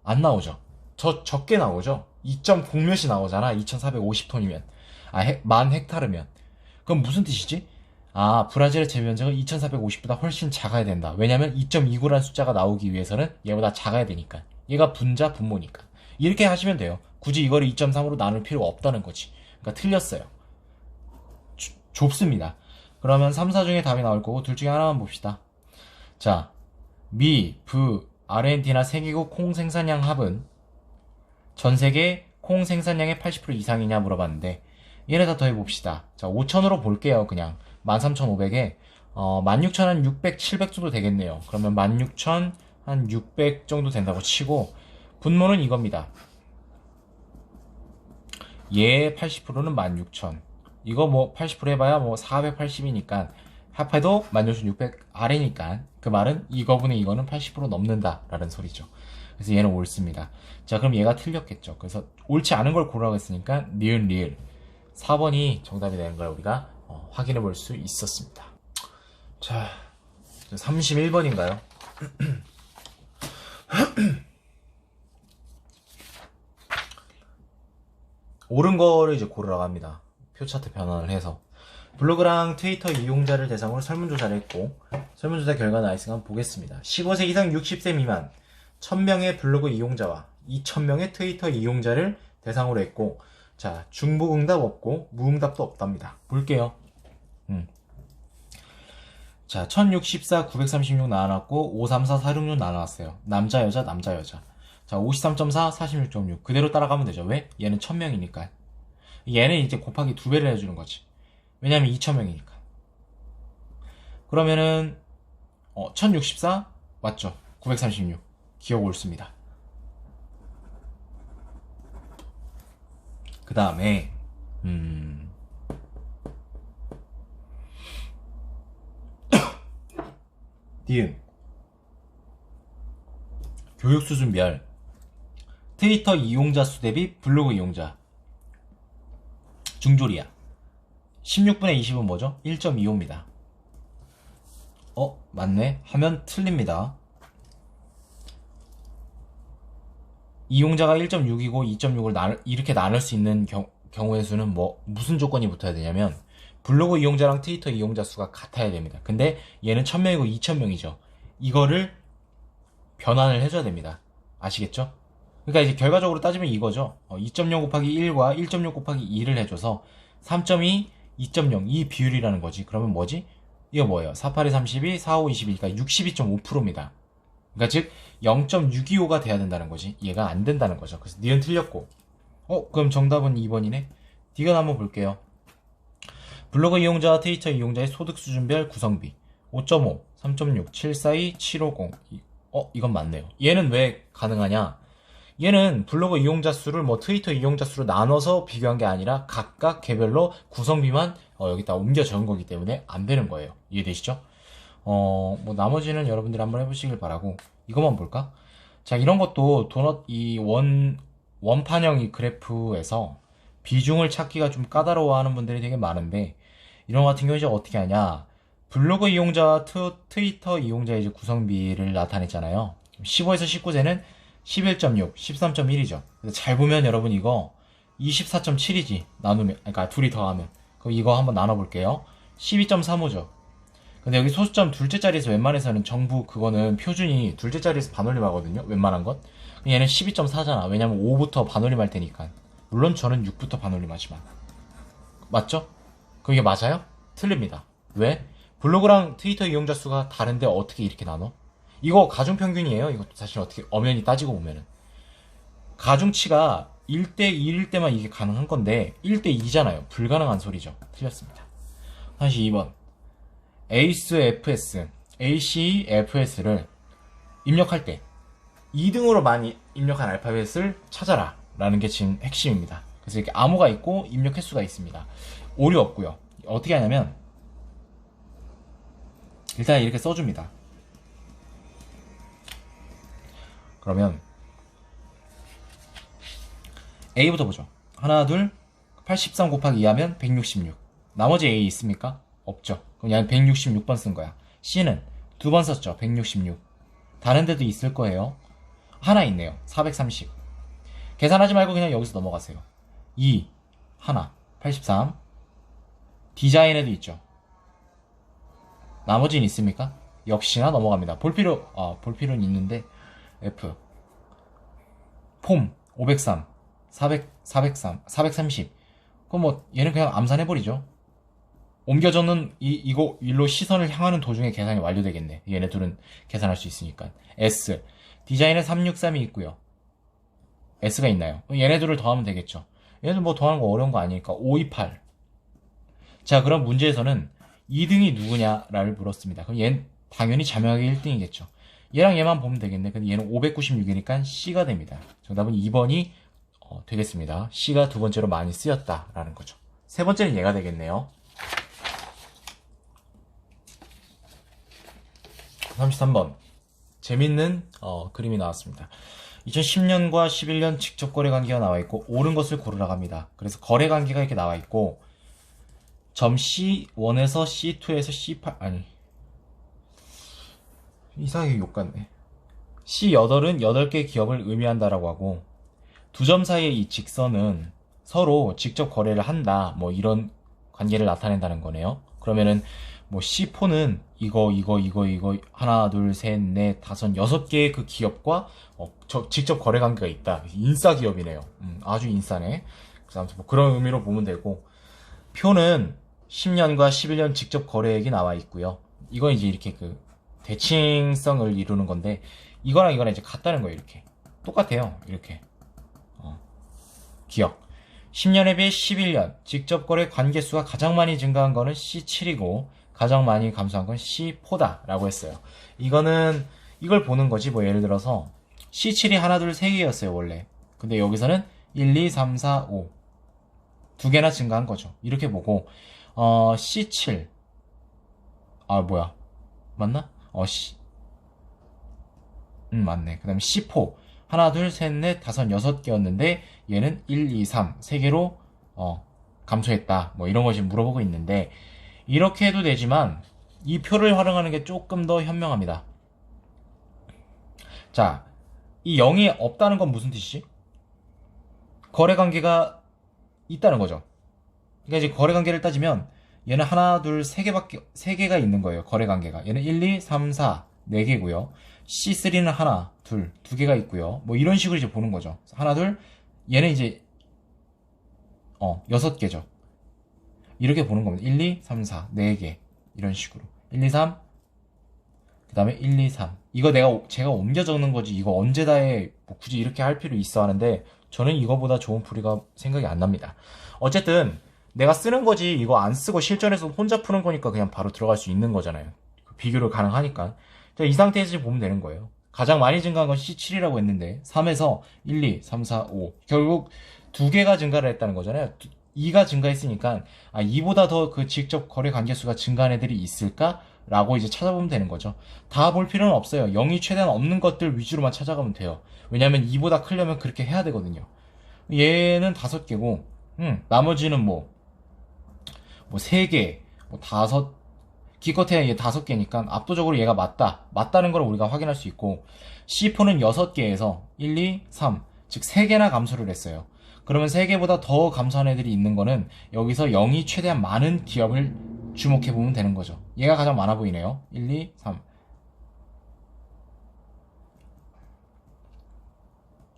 안 나오죠. 적게 나오죠. 2.0몇이 나오잖아. 2450톤이면. 만 헥타르면. 그럼 무슨 뜻이지? 브라질의 재배 면적은 2450보다 훨씬 작아야 된다. 왜냐면 2.29라는 숫자가 나오기 위해서는 얘보다 작아야 되니까. 얘가 분자, 분모니까. 이렇게 하시면 돼요. 굳이 이거를 2.3으로 나눌 필요가 없다는 거지. 그러니까 틀렸어요. 좁습니다. 그러면 3, 4 중에 답이 나올 거고 둘 중에 하나만 봅시다. 자, 미, 부, 아르헨티나 3개국 콩 생산량 합은 전 세계 콩 생산량의 80% 이상이냐 물어봤는데, 얘네 다 더해봅시다. 자, 5천으로 볼게요. 그냥 13,500에 16,000 한 600, 700 정도 되겠네요. 그러면 16,000 한 600 정도 된다고 치고, 분모는 이겁니다. 얘 80%는 16,000. 이거 뭐 80% 해봐야 뭐 480이니까 합해도 16,600 아래니까 그 말은 이거분의 이거는 80% 넘는다 라는 소리죠. 그래서 얘는 옳습니다. 자, 그럼 얘가 틀렸겠죠. 그래서 옳지 않은 걸 고르라고 했으니까 니은 리을 4번이 정답이 되는 걸 우리가 확인해 볼 수 있었습니다. 자, 31번인가요? 옳은 거를 이제 고르라고 합니다. 표차트 변환을 해서. 블로그랑 트위터 이용자를 대상으로 설문조사를 했고, 설문조사 결과 나이스가 한번 보겠습니다. 15세 이상 60세 미만 1000명의 블로그 이용자와 2000명의 트위터 이용자를 대상으로 했고, 자, 중복응답 없고 무응답도 없답니다. 볼게요. 자, 1064, 936 나눠놨고 534, 466 나눠놨어요. 남자, 여자, 남자, 여자. 자, 53.4, 46.6 그대로 따라가면 되죠. 왜? 얘는 1000명이니까. 얘는 이제 곱하기 2배를 해주는 거지. 왜냐면 2000명이니까. 그러면은 1064 맞죠? 936 기억 옳습니다. 그 다음에 니은 교육 수준별 트위터 이용자 수 대비 블로그 이용자 중졸이야. 16분의 20은 뭐죠? 1.25입니다. 맞네. 하면 틀립니다. 이용자가 1.6이고 2.6을 이렇게 나눌 수 있는 경우의 수는 무슨 조건이 붙어야 되냐면 블로그 이용자랑 트위터 이용자 수가 같아야 됩니다. 근데 얘는 1000명이고 2000명이죠. 이거를 변환을 해줘야 됩니다. 아시겠죠? 그러니까 이제 결과적으로 따지면 이거죠. 2.0 곱하기 1과 1.6 곱하기 2를 해줘서 3.2, 2.0 이 비율이라는 거지. 그러면 뭐지? 이거 뭐예요? 48에 32, 45, 22, 그러니까 62.5%입니다. 그러니까 즉 0.625가 돼야 된다는 거지. 얘가 안 된다는 거죠. 그래서 니은 틀렸고. 그럼 정답은 2번이네. 디귿 한번 볼게요. 블로그 이용자와 트위터 이용자의 소득 수준별 구성비 5.5, 3.6, 742, 750. 이건 맞네요. 얘는 왜 가능하냐? 얘는 블로그 이용자 수를 트위터 이용자 수로 나눠서 비교한 게 아니라 각각 개별로 구성비만 여기다 옮겨 적은 거기 때문에 안 되는 거예요. 이해되시죠? 나머지는 여러분들이 한번 해보시길 바라고. 이것만 볼까? 자, 이런 것도 도넛 원판형 이 그래프에서 비중을 찾기가 좀 까다로워하는 분들이 되게 많은데, 이런 거 같은 경우 이제 어떻게 하냐? 블로그 이용자와 트위터 이용자의 이제 구성비를 나타냈잖아요. 15에서 19세는 11.6, 13.1이죠. 잘 보면 여러분 이거 24.7이지. 나누면, 그러니까 둘이 더하면. 그럼 이거 한번 나눠볼게요. 12.35죠. 근데 여기 소수점 둘째 자리에서 웬만해서는 정부 그거는 표준이 둘째 자리에서 반올림 하거든요. 웬만한 것. 얘는 12.4잖아. 왜냐면 5부터 반올림 할 테니까. 물론 저는 6부터 반올림 하지만. 맞죠? 그게 맞아요? 틀립니다. 왜? 블로그랑 트위터 이용자 수가 다른데 어떻게 이렇게 나눠? 이거 가중평균이에요. 이것도 사실 어떻게 엄연히 따지고 보면은. 가중치가 1대1일 때만 이게 가능한 건데 1대2잖아요. 불가능한 소리죠. 틀렸습니다. 다시 2번. ACFS를 입력할 때 2등으로 많이 입력한 알파벳을 찾아라 라는 게 지금 핵심입니다. 그래서 이렇게 암호가 있고 입력 횟수가 있습니다. 오류 없고요. 어떻게 하냐면 일단 이렇게 써줍니다. 그러면 A부터 보죠. 하나, 둘, 83 곱하기 2 하면 166. 나머지 A 있습니까? 없죠. 그럼 얘는 166번 쓴 거야. C는 2번 썼죠. 166. 다른 데도 있을 거예요. 하나 있네요. 430. 계산하지 말고 그냥 여기서 넘어가세요. 2, 하나, 83. 디자인에도 있죠. 나머지는 있습니까? 역시나 넘어갑니다. 볼 필요는 있는데 F 폼 503 430. 그럼 얘는 그냥 암산해버리죠. 옮겨져는 이거 일로 시선을 향하는 도중에 계산이 완료되겠네. 얘네 둘은 계산할 수 있으니까. S 디자인에 363이 있고요. S가 있나요? 얘네 둘을 더하면 되겠죠. 얘네들 더하는 거 어려운 거 아니니까 528. 자, 그럼 문제에서는 2등이 누구냐를 물었습니다. 그럼 얘는 당연히 자명하게 1등이겠죠. 얘랑 얘만 보면 되겠네. 근데 얘는 596이니까 C가 됩니다. 정답은 2번이 되겠습니다. C가 두 번째로 많이 쓰였다라는 거죠. 세 번째는 얘가 되겠네요. 33번. 재밌는 그림이 나왔습니다. 2010년과 11년 직접 거래 관계가 나와 있고 옳은 것을 고르라고 합니다. 그래서 거래 관계가 이렇게 나와 있고 점 C1에서 C2에서 C8 아니 이상하게 욕 같네. C8은 8개 기업을 의미한다라고 하고 두 점 사이의 이 직선은 서로 직접 거래를 한다 이런 관계를 나타낸다는 거네요. 그러면은 C4는 이거 하나 둘 셋 넷 다섯 6개의 그 기업과 직접 거래 관계가 있다. 인싸 기업이네요. 아주 인싸네. 그래서 아무튼 그런 의미로 보면 되고 표는 10년과 11년 직접 거래액이 나와 있고요. 이건 이제 이렇게 그 대칭성을 이루는 건데 이거랑 이거랑 이제 같다는 거예요. 이렇게 똑같아요. 이렇게 기억 10년에 비해 11년 직접 거래 관계수가 가장 많이 증가한 거는 C7이고 가장 많이 감소한 건 C4다 라고 했어요. 이걸 보는 거지. 예를 들어서 C7이 하나 둘 세 개였어요 원래. 근데 여기서는 1, 2, 3, 4, 5 두 개나 증가한 거죠. 이렇게 보고 C7 맞나? 맞네. 그 다음에 C4. 하나, 둘, 셋, 넷, 다섯, 여섯 개였는데, 얘는 1, 2, 3. 세 개로, 감소했다. 뭐 이런 거 지금 물어보고 있는데, 이렇게 해도 되지만, 이 표를 활용하는 게 조금 더 현명합니다. 자, 이 0이 없다는 건 무슨 뜻이지? 거래 관계가 있다는 거죠. 그러니까 이제 거래 관계를 따지면 얘는 하나, 둘, 세 개가 있는 거예요. 거래 관계가. 얘는 1, 2, 3, 4, 네 개고요. C3는 하나, 둘, 두 개가 있고요. 뭐 이런 식으로 이제 보는 거죠. 하나, 둘, 얘는 이제 여섯 개죠. 이렇게 보는 겁니다. 1, 2, 3, 4, 네 개. 이런 식으로. 1, 2, 3, 그 다음에 1, 2, 3. 이거 제가 옮겨 적는 거지. 이거 언제 다해 뭐 굳이 이렇게 할 필요 있어 하는데, 저는 이거보다 좋은 풀이가 생각이 안 납니다. 어쨌든, 내가 쓰는 거지, 이거 안 쓰고 실전에서 혼자 푸는 거니까 그냥 바로 들어갈 수 있는 거잖아요. 비교를 가능하니까. 자, 이 상태에서 보면 되는 거예요. 가장 많이 증가한 건 C7이라고 했는데, 3에서 1, 2, 3, 4, 5. 결국 두 개가 증가를 했다는 거잖아요. 2가 증가했으니까, 2보다 더 그 직접 거래 관계수가 증가한 애들이 있을까? 라고 이제 찾아보면 되는 거죠. 다 볼 필요는 없어요. 0이 최대한 없는 것들 위주로만 찾아가면 돼요. 왜냐면 2보다 크려면 그렇게 해야 되거든요. 얘는 5개고, 나머지는 뭐 3개, 뭐 5, 기껏해야 얘 5개니까 압도적으로 얘가 맞다는 걸 우리가 확인할 수 있고, C4는 6개에서 1, 2, 3, 즉 3개나 감소를 했어요. 그러면 3개보다 더 감소한 애들이 있는 거는 여기서 0이 최대한 많은 기업을 주목해보면 되는 거죠. 얘가 가장 많아 보이네요. 1, 2, 3.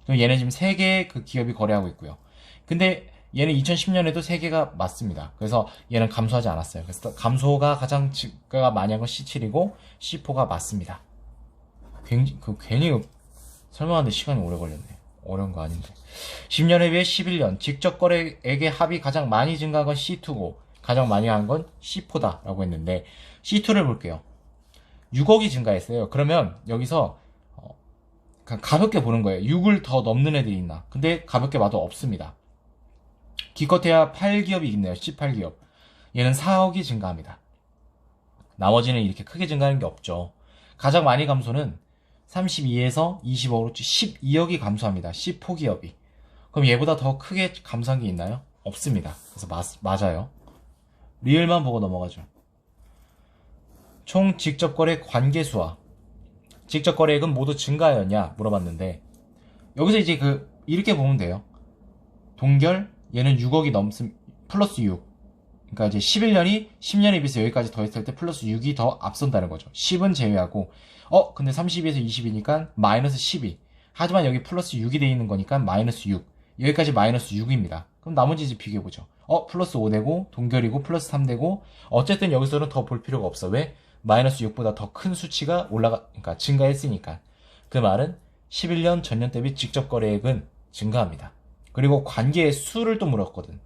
그럼 얘는 지금 3개의 그 기업이 거래하고 있고요. 근데 얘는 2010년에도 3개가 맞습니다. 그래서 얘는 감소하지 않았어요. 그래서 감소가 가장 증가가 많이 한 건 C7이고 C4가 맞습니다. 괜히 설명하는데 시간이 오래 걸렸네. 어려운 거 아닌데. 10년에 비해 11년 직접 거래액의 합이 가장 많이 증가한 건 C2고 가장 많이 한 건 C4다 라고 했는데, C2를 볼게요. 6억이 증가했어요. 그러면 여기서 가볍게 보는 거예요. 6을 더 넘는 애들이 있나. 근데 가볍게 봐도 없습니다. 기껏해야 8기업이 있네요. 18기업. 얘는 4억이 증가합니다. 나머지는 이렇게 크게 증가하는 게 없죠. 가장 많이 감소는 32에서 25억으로 12억이 감소합니다. C4기업이. 그럼 얘보다 더 크게 감소한 게 있나요? 없습니다. 그래서 맞아요. 리을만 보고 넘어가죠. 총 직접거래 관계수와 직접거래액은 모두 증가하였냐 물어봤는데, 여기서 이제 이렇게 보면 돼요. 동결 얘는 6억이 플러스 6. 그러니까 이제 11년이 10년에 비해서 여기까지 더했을 때 플러스 6이 더 앞선다는 거죠. 10은 제외하고, 근데 32에서 20이니까 마이너스 12. 하지만 여기 플러스 6이 돼 있는 거니까 마이너스 6. 여기까지 마이너스 6입니다. 그럼 나머지 이제 비교해보죠. 플러스 5 되고, 동결이고, 플러스 3 되고, 어쨌든 여기서는 더 볼 필요가 없어. 왜? 마이너스 6보다 더 큰 수치가 그러니까 증가했으니까. 그 말은 11년 전년 대비 직접 거래액은 증가합니다. 그리고 관계의 수를 또 물었거든.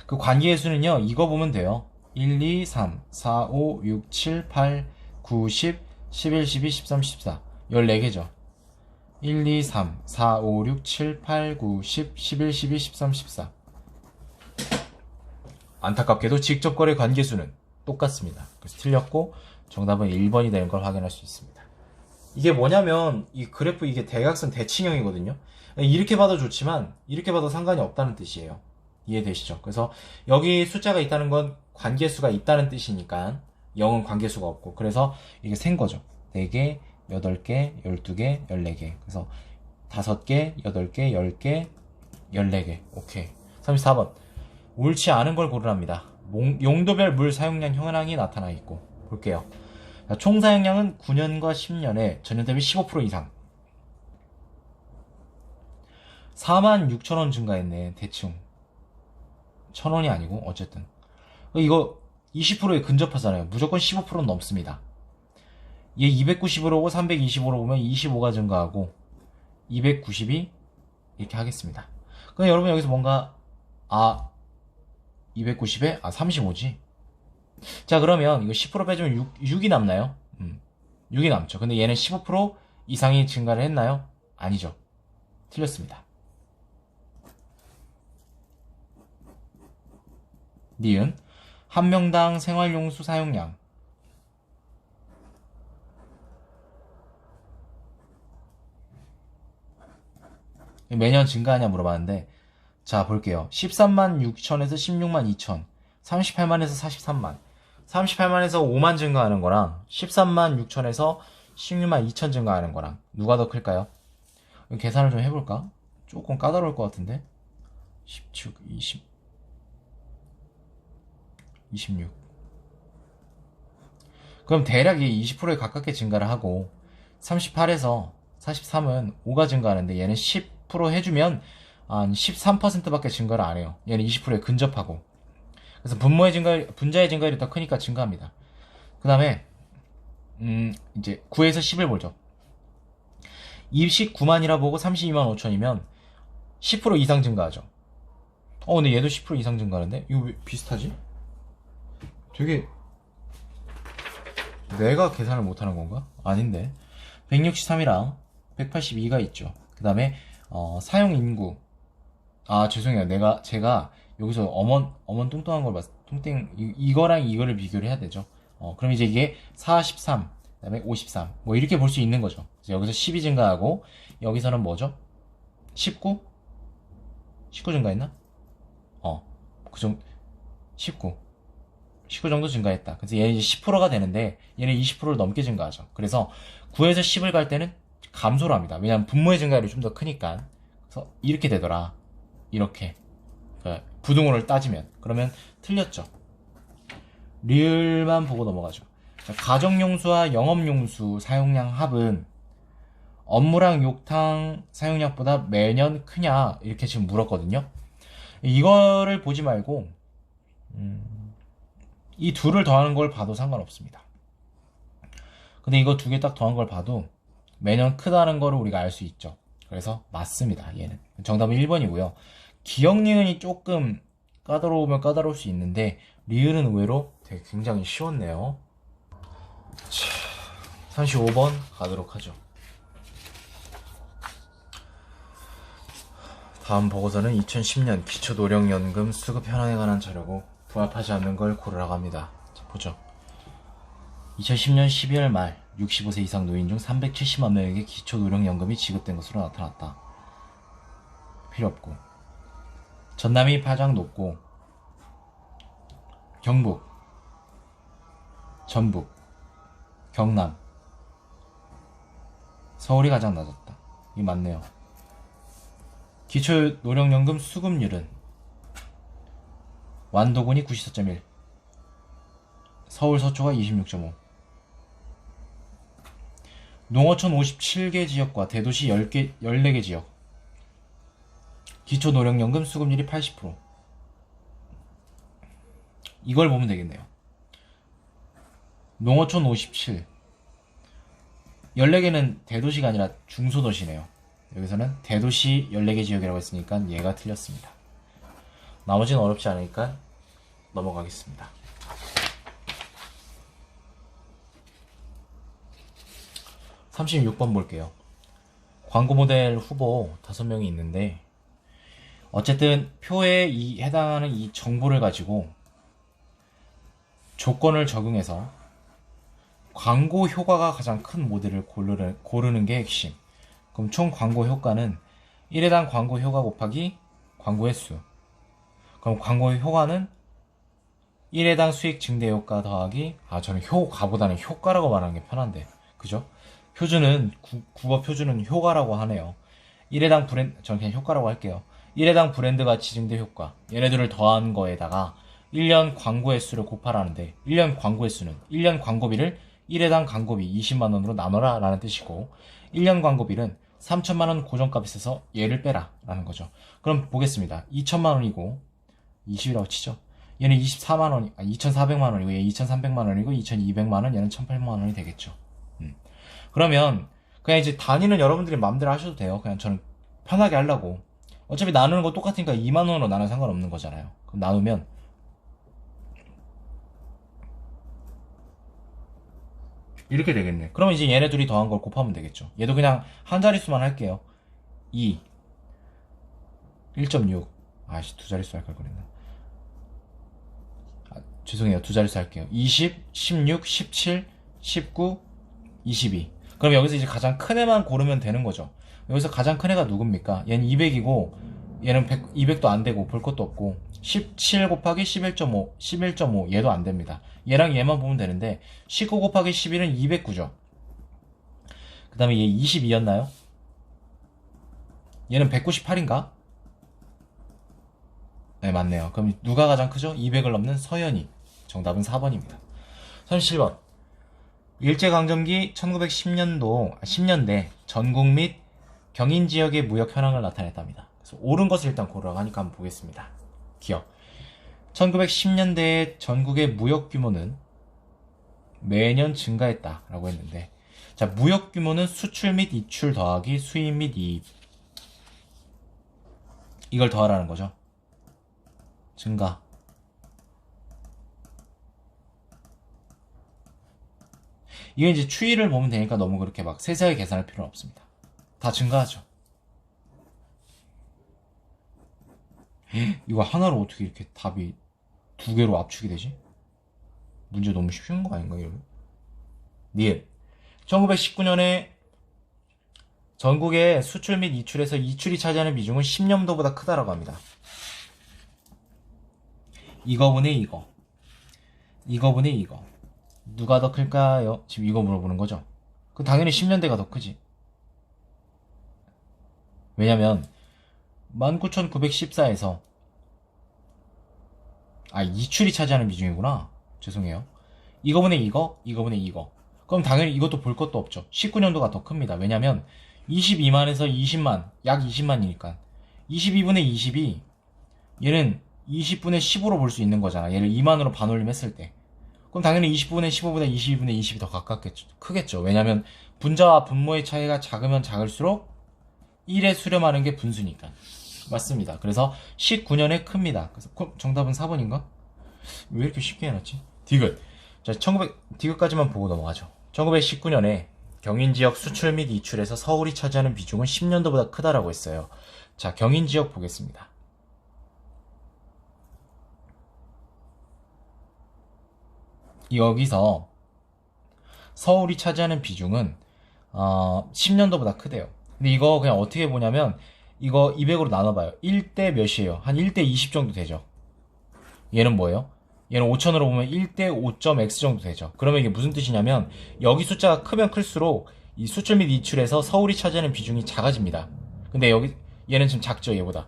그 관계의 수는요, 이거 보면 돼요. 1, 2, 3, 4, 5, 6, 7, 8, 9, 10, 11, 12, 13, 14. 14개죠. 1, 2, 3, 4, 5, 6, 7, 8, 9, 10, 11, 12, 13, 14. 안타깝게도 직접 거래 관계수는 똑같습니다. 그래서 틀렸고 정답은 1번이 되는 걸 확인할 수 있습니다. 이게 뭐냐면 이 그래프 이게 대각선 대칭형이거든요. 이렇게 봐도 좋지만 이렇게 봐도 상관이 없다는 뜻이에요. 이해되시죠? 그래서 여기 숫자가 있다는 건 관계수가 있다는 뜻이니까 0은 관계수가 없고, 그래서 이게 센 거죠. 4개, 8개, 12개, 14개. 그래서 5개, 8개, 10개, 14개. 오케이. 34번. 옳지 않은 걸 고르랍니다. 용도별 물 사용량 현황이 나타나 있고. 볼게요. 총 사용량은 9년과 10년에 전년 대비 15% 이상. 46,000원 증가했네. 대충 1,000원이 아니고 어쨌든 이거 20%에 근접하잖아요. 무조건 15%는 넘습니다. 얘 290으로 오고 325로 보면 25가 증가하고 290이 이렇게 하겠습니다. 그럼 여러분 여기서 뭔가 290에 35지. 자, 그러면 이거 10% 빼주면 6이 남나요? 6이 남죠. 근데 얘는 15% 이상이 증가를 했나요? 아니죠. 틀렸습니다. 니은 한 명당 생활용수 사용량 매년 증가하냐 물어봤는데, 자, 볼게요. 13만 6천에서 16만 2천, 38만에서 43만. 38만에서 5만 증가하는 거랑 13만 6천에서 16만 2천 증가하는 거랑 누가 더 클까요? 계산을 좀 해볼까? 조금 까다로울 것 같은데. 17, 20, 26. 그럼 대략 이 20%에 가깝게 증가를 하고 38에서 43은 5가 증가하는데 얘는 10% 해주면 한 13%밖에 증가를 안 해요. 얘는 20%에 근접하고. 그래서 분자의 증가율이 더 크니까 증가합니다. 그 다음에 이제 9에서 10을 보죠. 29만이라 보고 32만 5천이면 10% 이상 증가하죠. 근데 얘도 10% 이상 증가하는데? 이거 왜 비슷하지? 되게 내가 계산을 못하는 건가? 아닌데. 163이랑 182가 있죠. 그 다음에 사용 인구. 죄송해요. 제가 여기서 어먼 뚱뚱한 걸 이거랑 이거를 비교를 해야 되죠. 그럼 이제 이게 43, 그 다음에 53 뭐 이렇게 볼 수 있는 거죠. 그래서 여기서 10이 증가하고 여기서는 뭐죠? 19? 19 증가했나? 그 정도 19 정도 증가했다. 그래서 얘는 이제 10%가 되는데 얘는 20%를 넘게 증가하죠. 그래서 9에서 10을 갈 때는 감소를 합니다. 왜냐하면 분모의 증가율이 좀 더 크니까. 그래서 이렇게 되더라. 이렇게 부등호를 따지면 그러면 틀렸죠. 리을만 보고 넘어가죠. 자, 가정용수와 영업용수 사용량 합은 업무량 욕탕 사용량보다 매년 크냐 이렇게 지금 물었거든요. 이거를 보지 말고 이 둘을 더하는 걸 봐도 상관없습니다. 근데 이거 두 개 딱 더한 걸 봐도 매년 크다는 거를 우리가 알 수 있죠. 그래서 맞습니다. 얘는 정답은 1번이고요. 기억 니은이 조금 까다로우면 까다로울 수 있는데 리을은 의외로 되게 굉장히 쉬웠네요. 자, 35번 가도록 하죠. 다음 보고서는 2010년 기초노령연금 수급 현황에 관한 자료고 부합하지 않는 걸 고르라고 합니다. 자, 보죠. 2010년 12월 말 65세 이상 노인 중 370만 명에게 기초노령연금이 지급된 것으로 나타났다. 필요 없고. 전남이 가장 높고 경북, 전북, 경남, 서울이 가장 낮았다. 이게 맞네요. 기초노령연금 수급률은 완도군이 94.1, 서울 서초가 26.5, 농어촌 57개 지역과 대도시 14개 지역 기초노령연금 수급률이 80%. 이걸 보면 되겠네요. 농어촌 57, 14개는 대도시가 아니라 중소도시네요. 여기서는 대도시 14개 지역이라고 했으니까 얘가 틀렸습니다. 나머지는 어렵지 않으니까 넘어가겠습니다. 36번 볼게요. 광고 모델 후보 5명이 있는데 어쨌든 표에 해당하는 이 정보를 가지고 조건을 적용해서 광고 효과가 가장 큰 모델을 고르는 게 핵심. 그럼 총 광고 효과는 1회당 광고 효과 곱하기 광고 횟수. 그럼 광고 효과는 1회당 수익 증대 효과 더하기 저는 효과보다는 효과라고 말하는 게 편한데 그죠? 표준은 국어 표준은 효과라고 하네요. 1회당 저는 그냥 효과라고 할게요. 1회당 브랜드 가치 증대 효과 얘네들을 더한 거에다가 1년 광고 횟수를 곱하라는데 1년 광고 횟수는 1년 광고비를 1회당 광고비 20만원으로 나눠라 라는 뜻이고 1년 광고비는 3천만원 고정값이 있어서 얘를 빼라 라는 거죠. 그럼 보겠습니다. 2천만원이고 20이라고 치죠. 얘는 24만원, 2,400만원이고 얘 2,300만원이고 2,200만원 얘는 1,800만원이 되겠죠. 그러면 그냥 이제 단위는 여러분들이 마음대로 하셔도 돼요. 그냥 저는 편하게 하려고. 어차피 나누는 거 똑같으니까 2만원으로 나눠 상관없는 거잖아요. 그럼 나누면 이렇게 되겠네. 그러면 이제 얘네 둘이 더한 걸 곱하면 되겠죠. 얘도 그냥 한 자릿수만 할게요. 2, 1.6. 두 자릿수 할 걸 그랬나? 죄송해요. 두 자릿수 할게요. 20, 16, 17, 19, 22. 그럼 여기서 이제 가장 큰 애만 고르면 되는 거죠. 여기서 가장 큰 애가 누굽니까? 얘는 200이고 얘는 200도 안 되고 볼 것도 없고 17 곱하기 11.5 11.5 얘도 안 됩니다. 얘랑 얘만 보면 되는데 19 곱하기 11은 209죠. 그 다음에 얘 22였나요? 얘는 198인가? 네, 맞네요. 그럼 누가 가장 크죠? 200을 넘는 서현이. 정답은 4번입니다. 37번. 일제강점기 1910년도, 10년대 전국 및 경인 지역의 무역 현황을 나타냈답니다. 그래서 옳은 것을 일단 고르라고 하니까 한번 보겠습니다. 기억. 1910년대의 전국의 무역 규모는 매년 증가했다라고 했는데, 자, 무역 규모는 수출 및 이출 더하기 수입 및 이입. 이걸 더하라는 거죠. 증가. 이게 이제 추이를 보면 되니까 너무 그렇게 막 세세하게 계산할 필요는 없습니다. 다 증가하죠. 이거 하나로 어떻게 이렇게 답이 두 개로 압축이 되지? 문제 너무 쉬운 거 아닌가, 이러면? 니은. 1919년에 전국의 수출 및 이출에서 이출이 차지하는 비중은 10년도보다 크다라고 합니다. 이거분의 이거. 이거분의 이거. 누가 더 클까요? 지금 이거 물어보는 거죠. 그럼 당연히 10년대가 더 크지. 왜냐면 19,914에서 이출이 차지하는 비중이구나. 죄송해요. 이거분의 이거, 이거분의 이거. 그럼 당연히 이것도 볼 것도 없죠. 19년도가 더 큽니다. 왜냐면 22만에서 20만, 약 20만이니까 22분의 20이 얘는 20분의 10으로 볼 수 있는 거잖아. 얘를 2만으로 반올림했을 때. 그럼 당연히 20분의 15보다 22분의 20이 더 가깝겠죠. 크겠죠. 왜냐면 분자와 분모의 차이가 작으면 작을수록 1에 수렴하는 게 분수니까. 맞습니다. 그래서 19년에 큽니다. 그래서 정답은 4번인가? 왜 이렇게 쉽게 해놨지? 디귿. 자, 디귿까지만 보고 넘어가죠. 1919년에 경인지역 수출 및 이출에서 서울이 차지하는 비중은 10년도보다 크다라고 했어요. 자, 경인지역 보겠습니다. 여기서 서울이 차지하는 비중은 10년도보다 크대요. 근데 이거 그냥 어떻게 보냐면 이거 200으로 나눠봐요. 1대 몇이에요? 한 1대 20 정도 되죠. 얘는 뭐예요? 얘는 5000으로 보면 1대 5.x 정도 되죠. 그러면 이게 무슨 뜻이냐면 여기 숫자가 크면 클수록 이 수출 및 이출에서 서울이 차지하는 비중이 작아집니다. 근데 여기 얘는 지금 작죠, 얘보다.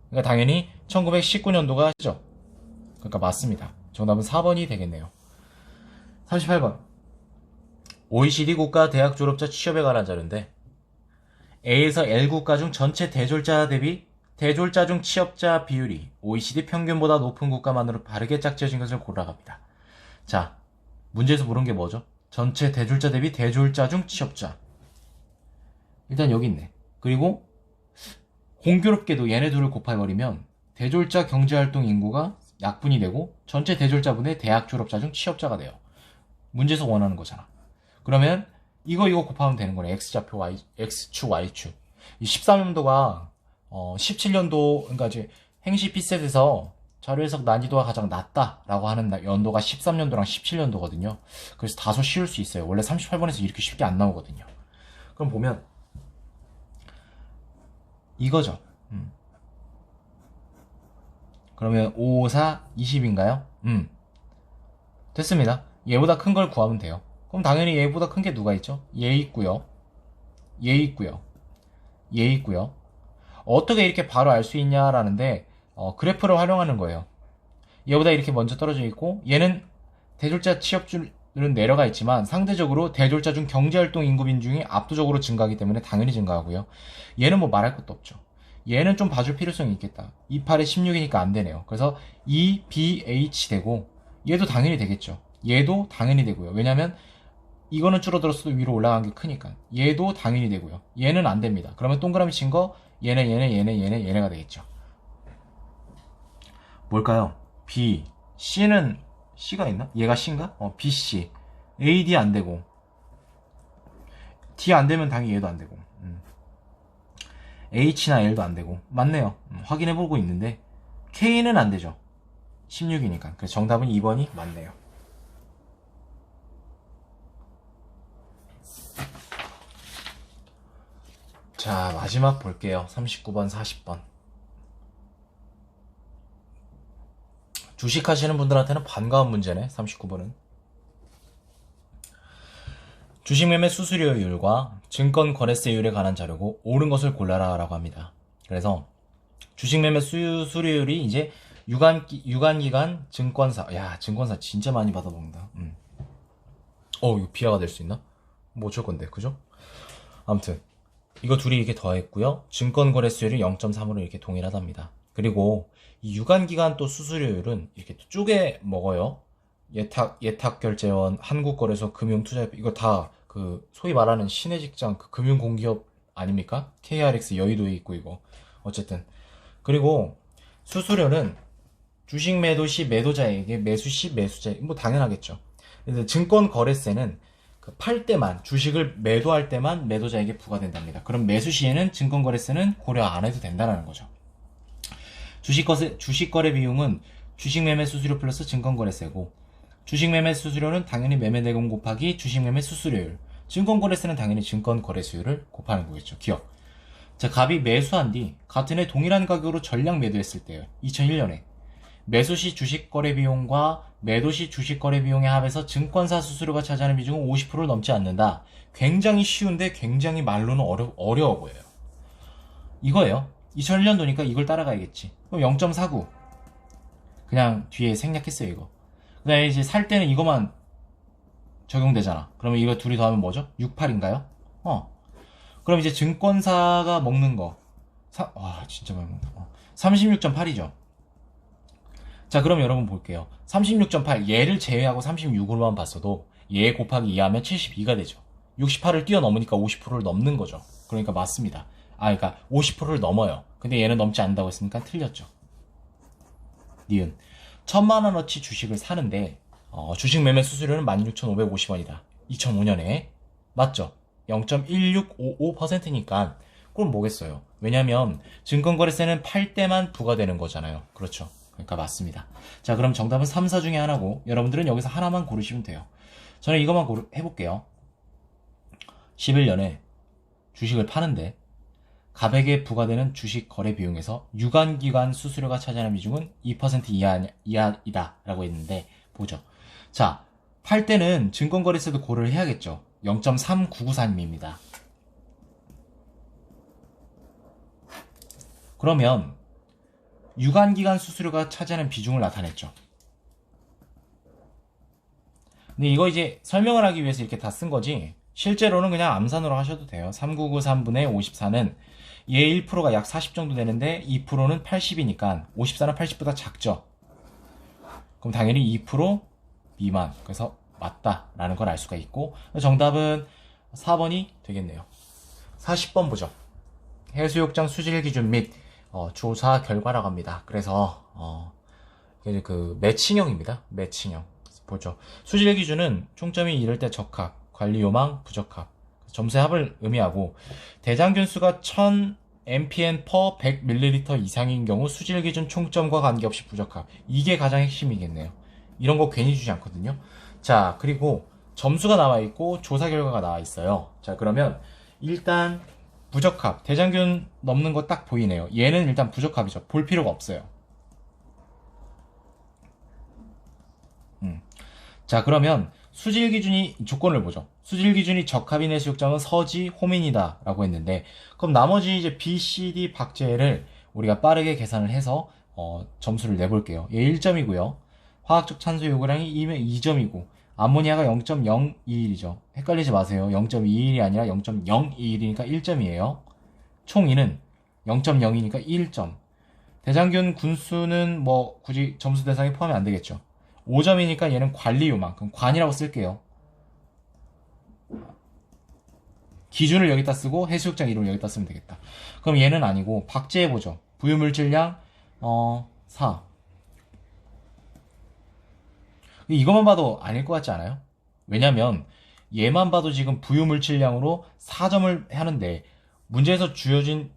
그러니까 당연히 1919년도가 크죠. 그러니까 맞습니다. 정답은 4번이 되겠네요. 38번. OECD 국가 대학 졸업자 취업에 관한 자료인데 A에서 L 국가 중 전체 대졸자 대비 대졸자 중 취업자 비율이 OECD 평균보다 높은 국가만으로 바르게 짝지어진 것을 고르라갑니다. 자, 문제에서 물은 게 뭐죠? 전체 대졸자 대비 대졸자 중 취업자. 일단 여기 있네. 그리고 공교롭게도 얘네 둘을 곱해버리면 대졸자 경제활동 인구가 약분이 되고 전체 대졸자분의 대학 졸업자 중 취업자가 돼요. 문제에서 원하는 거잖아. 그러면 이거 곱하면 되는 거네. X좌표, X축, Y축. 이 13년도가 17년도, 그러니까 이제 행시 피셋에서 자료 해석 난이도가 가장 낮다라고 하는 연도가 13년도랑 17년도거든요. 그래서 다소 쉬울 수 있어요. 원래 38번에서 이렇게 쉽게 안 나오거든요. 그럼 보면 이거죠. 그러면 5, 4, 20인가요? 됐습니다. 얘보다 큰 걸 구하면 돼요. 그럼 당연히 얘보다 큰 게 누가 있죠? 얘 있고요. 얘 있고요. 얘 있고요. 어떻게 이렇게 바로 알 수 있냐라는데 그래프를 활용하는 거예요. 얘보다 이렇게 먼저 떨어져 있고 얘는 대졸자 취업률은 내려가 있지만 상대적으로 대졸자 중 경제활동 인구 비중이 압도적으로 증가하기 때문에 당연히 증가하고요. 얘는 뭐 말할 것도 없죠. 얘는 좀 봐줄 필요성이 있겠다. 28에 16이니까 안 되네요. 그래서 E, B, H 되고 얘도 당연히 되겠죠. 얘도 당연히 되고요. 왜냐면 이거는 줄어들었어도 위로 올라간 게 크니까. 얘도 당연히 되고요. 얘는 안 됩니다. 그러면 동그라미 친 거 얘네가 되겠죠. 뭘까요? B, C는 C가 있나? 얘가 C인가? B, C. A, D 안 되고 D 안 되면 당연히 얘도 안 되고 H나 L도 안 되고 맞네요. 확인해보고 있는데 K는 안 되죠. 16이니까. 그래서 정답은 2번이 맞네요. 자, 마지막 볼게요. 39번, 40번. 주식하시는 분들한테는 반가운 문제네, 39번은. 주식매매 수수료율과 증권거래세율에 관한 자료고 옳은 것을 골라라 라고 합니다. 그래서 주식매매 수수료율이 이제 유관기관 증권사, 야, 증권사 진짜 많이 받아먹는다. 이거 비하가 될 수 있나? 뭐 어쩔 건데, 그죠? 아무튼 이거 둘이 이렇게 더했고요. 증권거래수율이 0.3으로 이렇게 동일하답니다. 그리고 이 유관기관 또 수수료율은 이렇게 또 쪼개 먹어요. 예탁결제원, 한국거래소, 금융투자협회, 이거 다 그 소위 말하는 시내직장 그 금융공기업 아닙니까? KRX 여의도에 있고 이거 어쨌든. 그리고 수수료는 주식 매도 시 매도자에게, 매수 시 매수자, 뭐 당연하겠죠. 그래서 증권거래세는 그 팔 때만, 주식을 매도할 때만 매도자에게 부과된답니다. 그럼 매수 시에는 증권거래세는 고려 안 해도 된다는 거죠. 주식거래 비용은 주식매매 수수료 플러스 증권거래세고, 주식매매 수수료는 당연히 매매대금 곱하기 주식매매 수수료율, 증권거래세는 당연히 증권거래수율을 곱하는 거겠죠. 기억. 자, 갑이 매수한 뒤 같은 해 동일한 가격으로 전량 매도했을 때요. 2001년에 매수 시 주식거래 비용과 매도 시 주식거래 비용의 합에서 증권사 수수료가 차지하는 비중은 50%를 넘지 않는다. 굉장히 쉬운데 굉장히 말로는 어려워 보여요. 이거예요. 2001년도니까 이걸 따라가야겠지. 그럼 0.49. 그냥 뒤에 생략했어요, 이거. 그 다음에 이제 살 때는 이거만 적용되잖아. 그러면 이거 둘이 더하면 뭐죠? 68인가요? 그럼 이제 증권사가 먹는 거. 와, 진짜 많이 먹는다. 36.8이죠. 자, 그럼 여러분 볼게요. 36.8, 얘를 제외하고 36으로만 봤어도 얘 곱하기 2하면 72가 되죠. 68을 뛰어넘으니까 50%를 넘는 거죠. 그러니까 맞습니다. 그러니까 50%를 넘어요. 근데 얘는 넘지 않는다고 했으니까 틀렸죠. 니은. 1000만원어치 주식을 사는데 주식 매매 수수료는 16,550원이다. 2005년에. 맞죠? 0.1655%니까 그럼 뭐겠어요? 왜냐면 증권거래세는 팔 때만 부과되는 거잖아요. 그렇죠? 그러니까 맞습니다. 자, 그럼 정답은 3, 4 중에 하나고 여러분들은 여기서 하나만 고르시면 돼요. 저는 이것만 해볼게요. 11년에 주식을 파는데 갑에게 부과되는 주식 거래 비용에서 유관기관 수수료가 차지하는 비중은 2% 이하이다 라고 했는데 보죠. 자, 팔 때는 증권거래세도 고려를 해야겠죠. 0.3994입니다. 그러면 유관기관 수수료가 차지하는 비중을 나타냈죠. 근데 이거 이제 설명을 하기 위해서 이렇게 다 쓴 거지 실제로는 그냥 암산으로 하셔도 돼요. 3993분의 54는 얘 1%가 약 40 정도 되는데 2%는 80이니까 54는 80보다 작죠. 그럼 당연히 2% 미만. 그래서 맞다라는 걸 알 수가 있고 정답은 4번이 되겠네요. 40번 보죠. 해수욕장 수질 기준 및 조사 결과라고 합니다. 그래서 이게 그 매칭형입니다. 매칭형. 보죠. 수질 기준은 총점이 이를 때 적합, 관리 요망, 부적합, 점수의 합을 의미하고 대장균 수가 1000 mpn per 100ml 이상인 경우 수질 기준 총점과 관계없이 부적합. 이게 가장 핵심이겠네요. 이런 거 괜히 주지 않거든요. 자, 그리고 점수가 나와 있고 조사 결과가 나와 있어요. 자, 그러면 일단 부적합, 대장균 넘는 거 딱 보이네요. 얘는 일단 부적합이죠. 볼 필요가 없어요. 자, 그러면 수질 기준이 조건을 보죠. 수질 기준이 적합인 해수욕장은 서지, 호민이다 라고 했는데 그럼 나머지 이제 B, C, D 박제를 우리가 빠르게 계산을 해서 점수를 내볼게요. 얘 1점이고요. 화학적 찬소 요구량이 2점이고 암모니아가 0.021이죠. 헷갈리지 마세요. 0.21이 아니라 0.021이니까 1점이에요. 총 2는 0.0이니까 1점. 대장균 군수는 뭐 굳이 점수 대상에 포함이 안 되겠죠. 5점이니까 얘는 관리 요망. 그럼 관이라고 쓸게요. 기준을 여기다 쓰고 해수욕장 이름을 여기다 쓰면 되겠다. 그럼 얘는 아니고 박제해보죠. 부유물질량 4. 이것만 봐도 아닐 것 같지 않아요? 왜냐면 얘만 봐도 지금 부유물질량으로 4점을 하는데 문제에서 주어진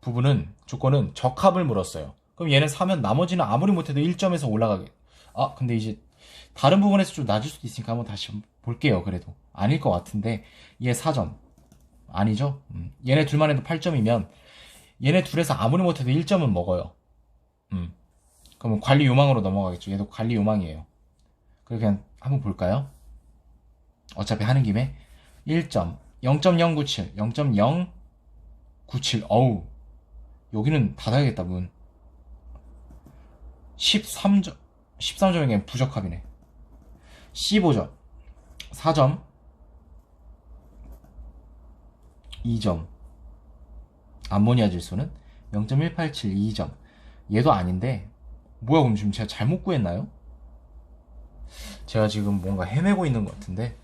부분은 조건은 적합을 물었어요. 그럼 얘는 4면 나머지는 아무리 못해도 1점에서 올라가게. 근데 이제 다른 부분에서 좀 낮을 수도 있으니까 한번 다시 볼게요. 그래도 아닐 것 같은데 얘 4점. 아니죠. 얘네 둘만 해도 8점이면 얘네 둘에서 아무리 못해도 1점은 먹어요. 그러면 관리 요망으로 넘어가겠죠. 얘도 관리 요망이에요. 그럼 그냥 한번 볼까요? 어차피 하는 김에 1점, 0.097, 0.097. 어우, 여기는 닫아야겠다 문. 13점, 13점이면 부적합이네. 15점, 4점, 2점. 암모니아 질소는 0.187, 2점. 얘도 아닌데, 뭐야, 그럼 지금 제가 잘못 구했나요? 제가 지금 뭔가 헤매고 있는 것 같은데,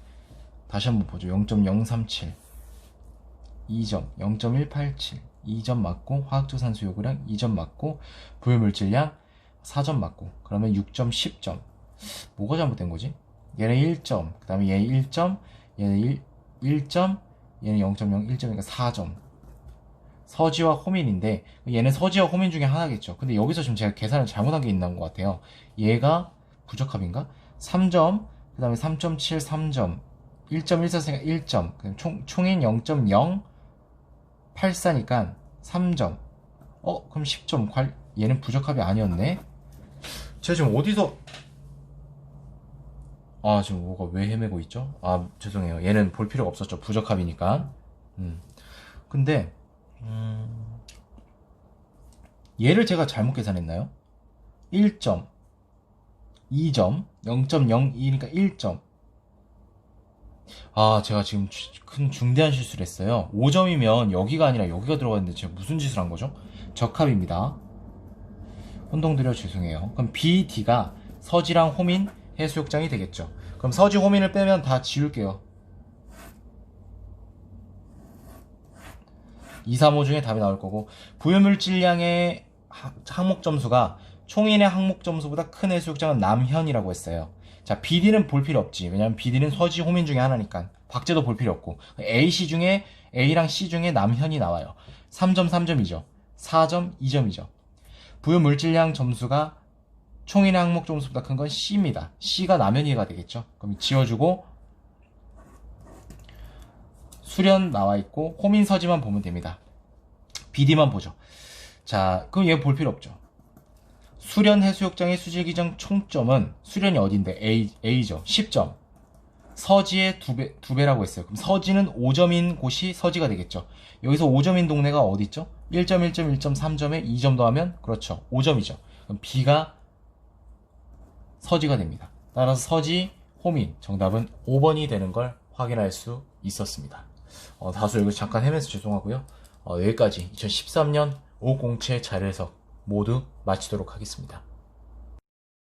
다시 한번 보죠. 0.037, 2점, 0.187, 2점 맞고, 화학적 산소 요구량 2점 맞고, 부유물질량 4점 맞고, 그러면 6점, 10점. 뭐가 잘못된 거지? 얘는 1점, 그 다음에 얘 1점, 얘는 1점, 얘는 0.0, 1점이니까 4점. 서지와 호민인데, 얘는 서지와 호민 중에 하나겠죠. 근데 여기서 지금 제가 계산을 잘못한 게 있는 것 같아요. 얘가 부적합인가? 3점, 그 다음에 3.7, 3점, 1.144니까 1점, 그럼 총인 0.084니까 3점. 그럼 10점. 얘는 부적합이 아니었네? 제가 지금 어디서, 지금 뭐가 왜 헤매고 있죠? 죄송해요. 얘는 볼 필요가 없었죠. 부적합이니까. 근데, 얘를 제가 잘못 계산했나요? 1점, 2점, 0.02니까 1점. 제가 지금 큰 중대한 실수를 했어요. 5점이면 여기가 아니라 여기가 들어갔는데 제가 무슨 짓을 한 거죠? 적합입니다. 혼동드려 죄송해요. 그럼 B, D가 서지랑 호민 해수욕장이 되겠죠. 그럼 서지, 호민을 빼면 다 지울게요. 2, 3, 5 중에 답이 나올 거고, 부유물질량의 항목 점수가 총인의 항목 점수보다 큰 해수욕장은 남현이라고 했어요. 자, BD는 볼 필요 없지. 왜냐면 BD는 서지, 호민 중에 하나니까. 박제도 볼 필요 없고. A랑 C 중에 남현이 나와요. 3점, 3점이죠. 4점, 2점이죠. 부유물질량 점수가 총인의 항목 점수보다 큰 건 C입니다. C가 남현이가 되겠죠. 그럼 지워주고, 수련 나와있고, 호민, 서지만 보면 됩니다. BD만 보죠. 자, 그럼 얘 볼 필요 없죠. 수련 해수욕장의 수질 기준 총점은, 수련이 어딘데? A죠. 10점. 서지의 두 배라고 했어요. 그럼 서지는 5점인 곳이 서지가 되겠죠. 여기서 5점인 동네가 어디 있죠? 1점, 1점, 1점, 3점에 2점 더하면, 그렇죠. 5점이죠. 그럼 B가 서지가 됩니다. 따라서 서지, 호민. 정답은 5번이 되는 걸 확인할 수 있었습니다. 다소 여기서 잠깐 헤매서 죄송하고요. 여기까지 2013년 507 자료 해석 모두 마치도록 하겠습니다.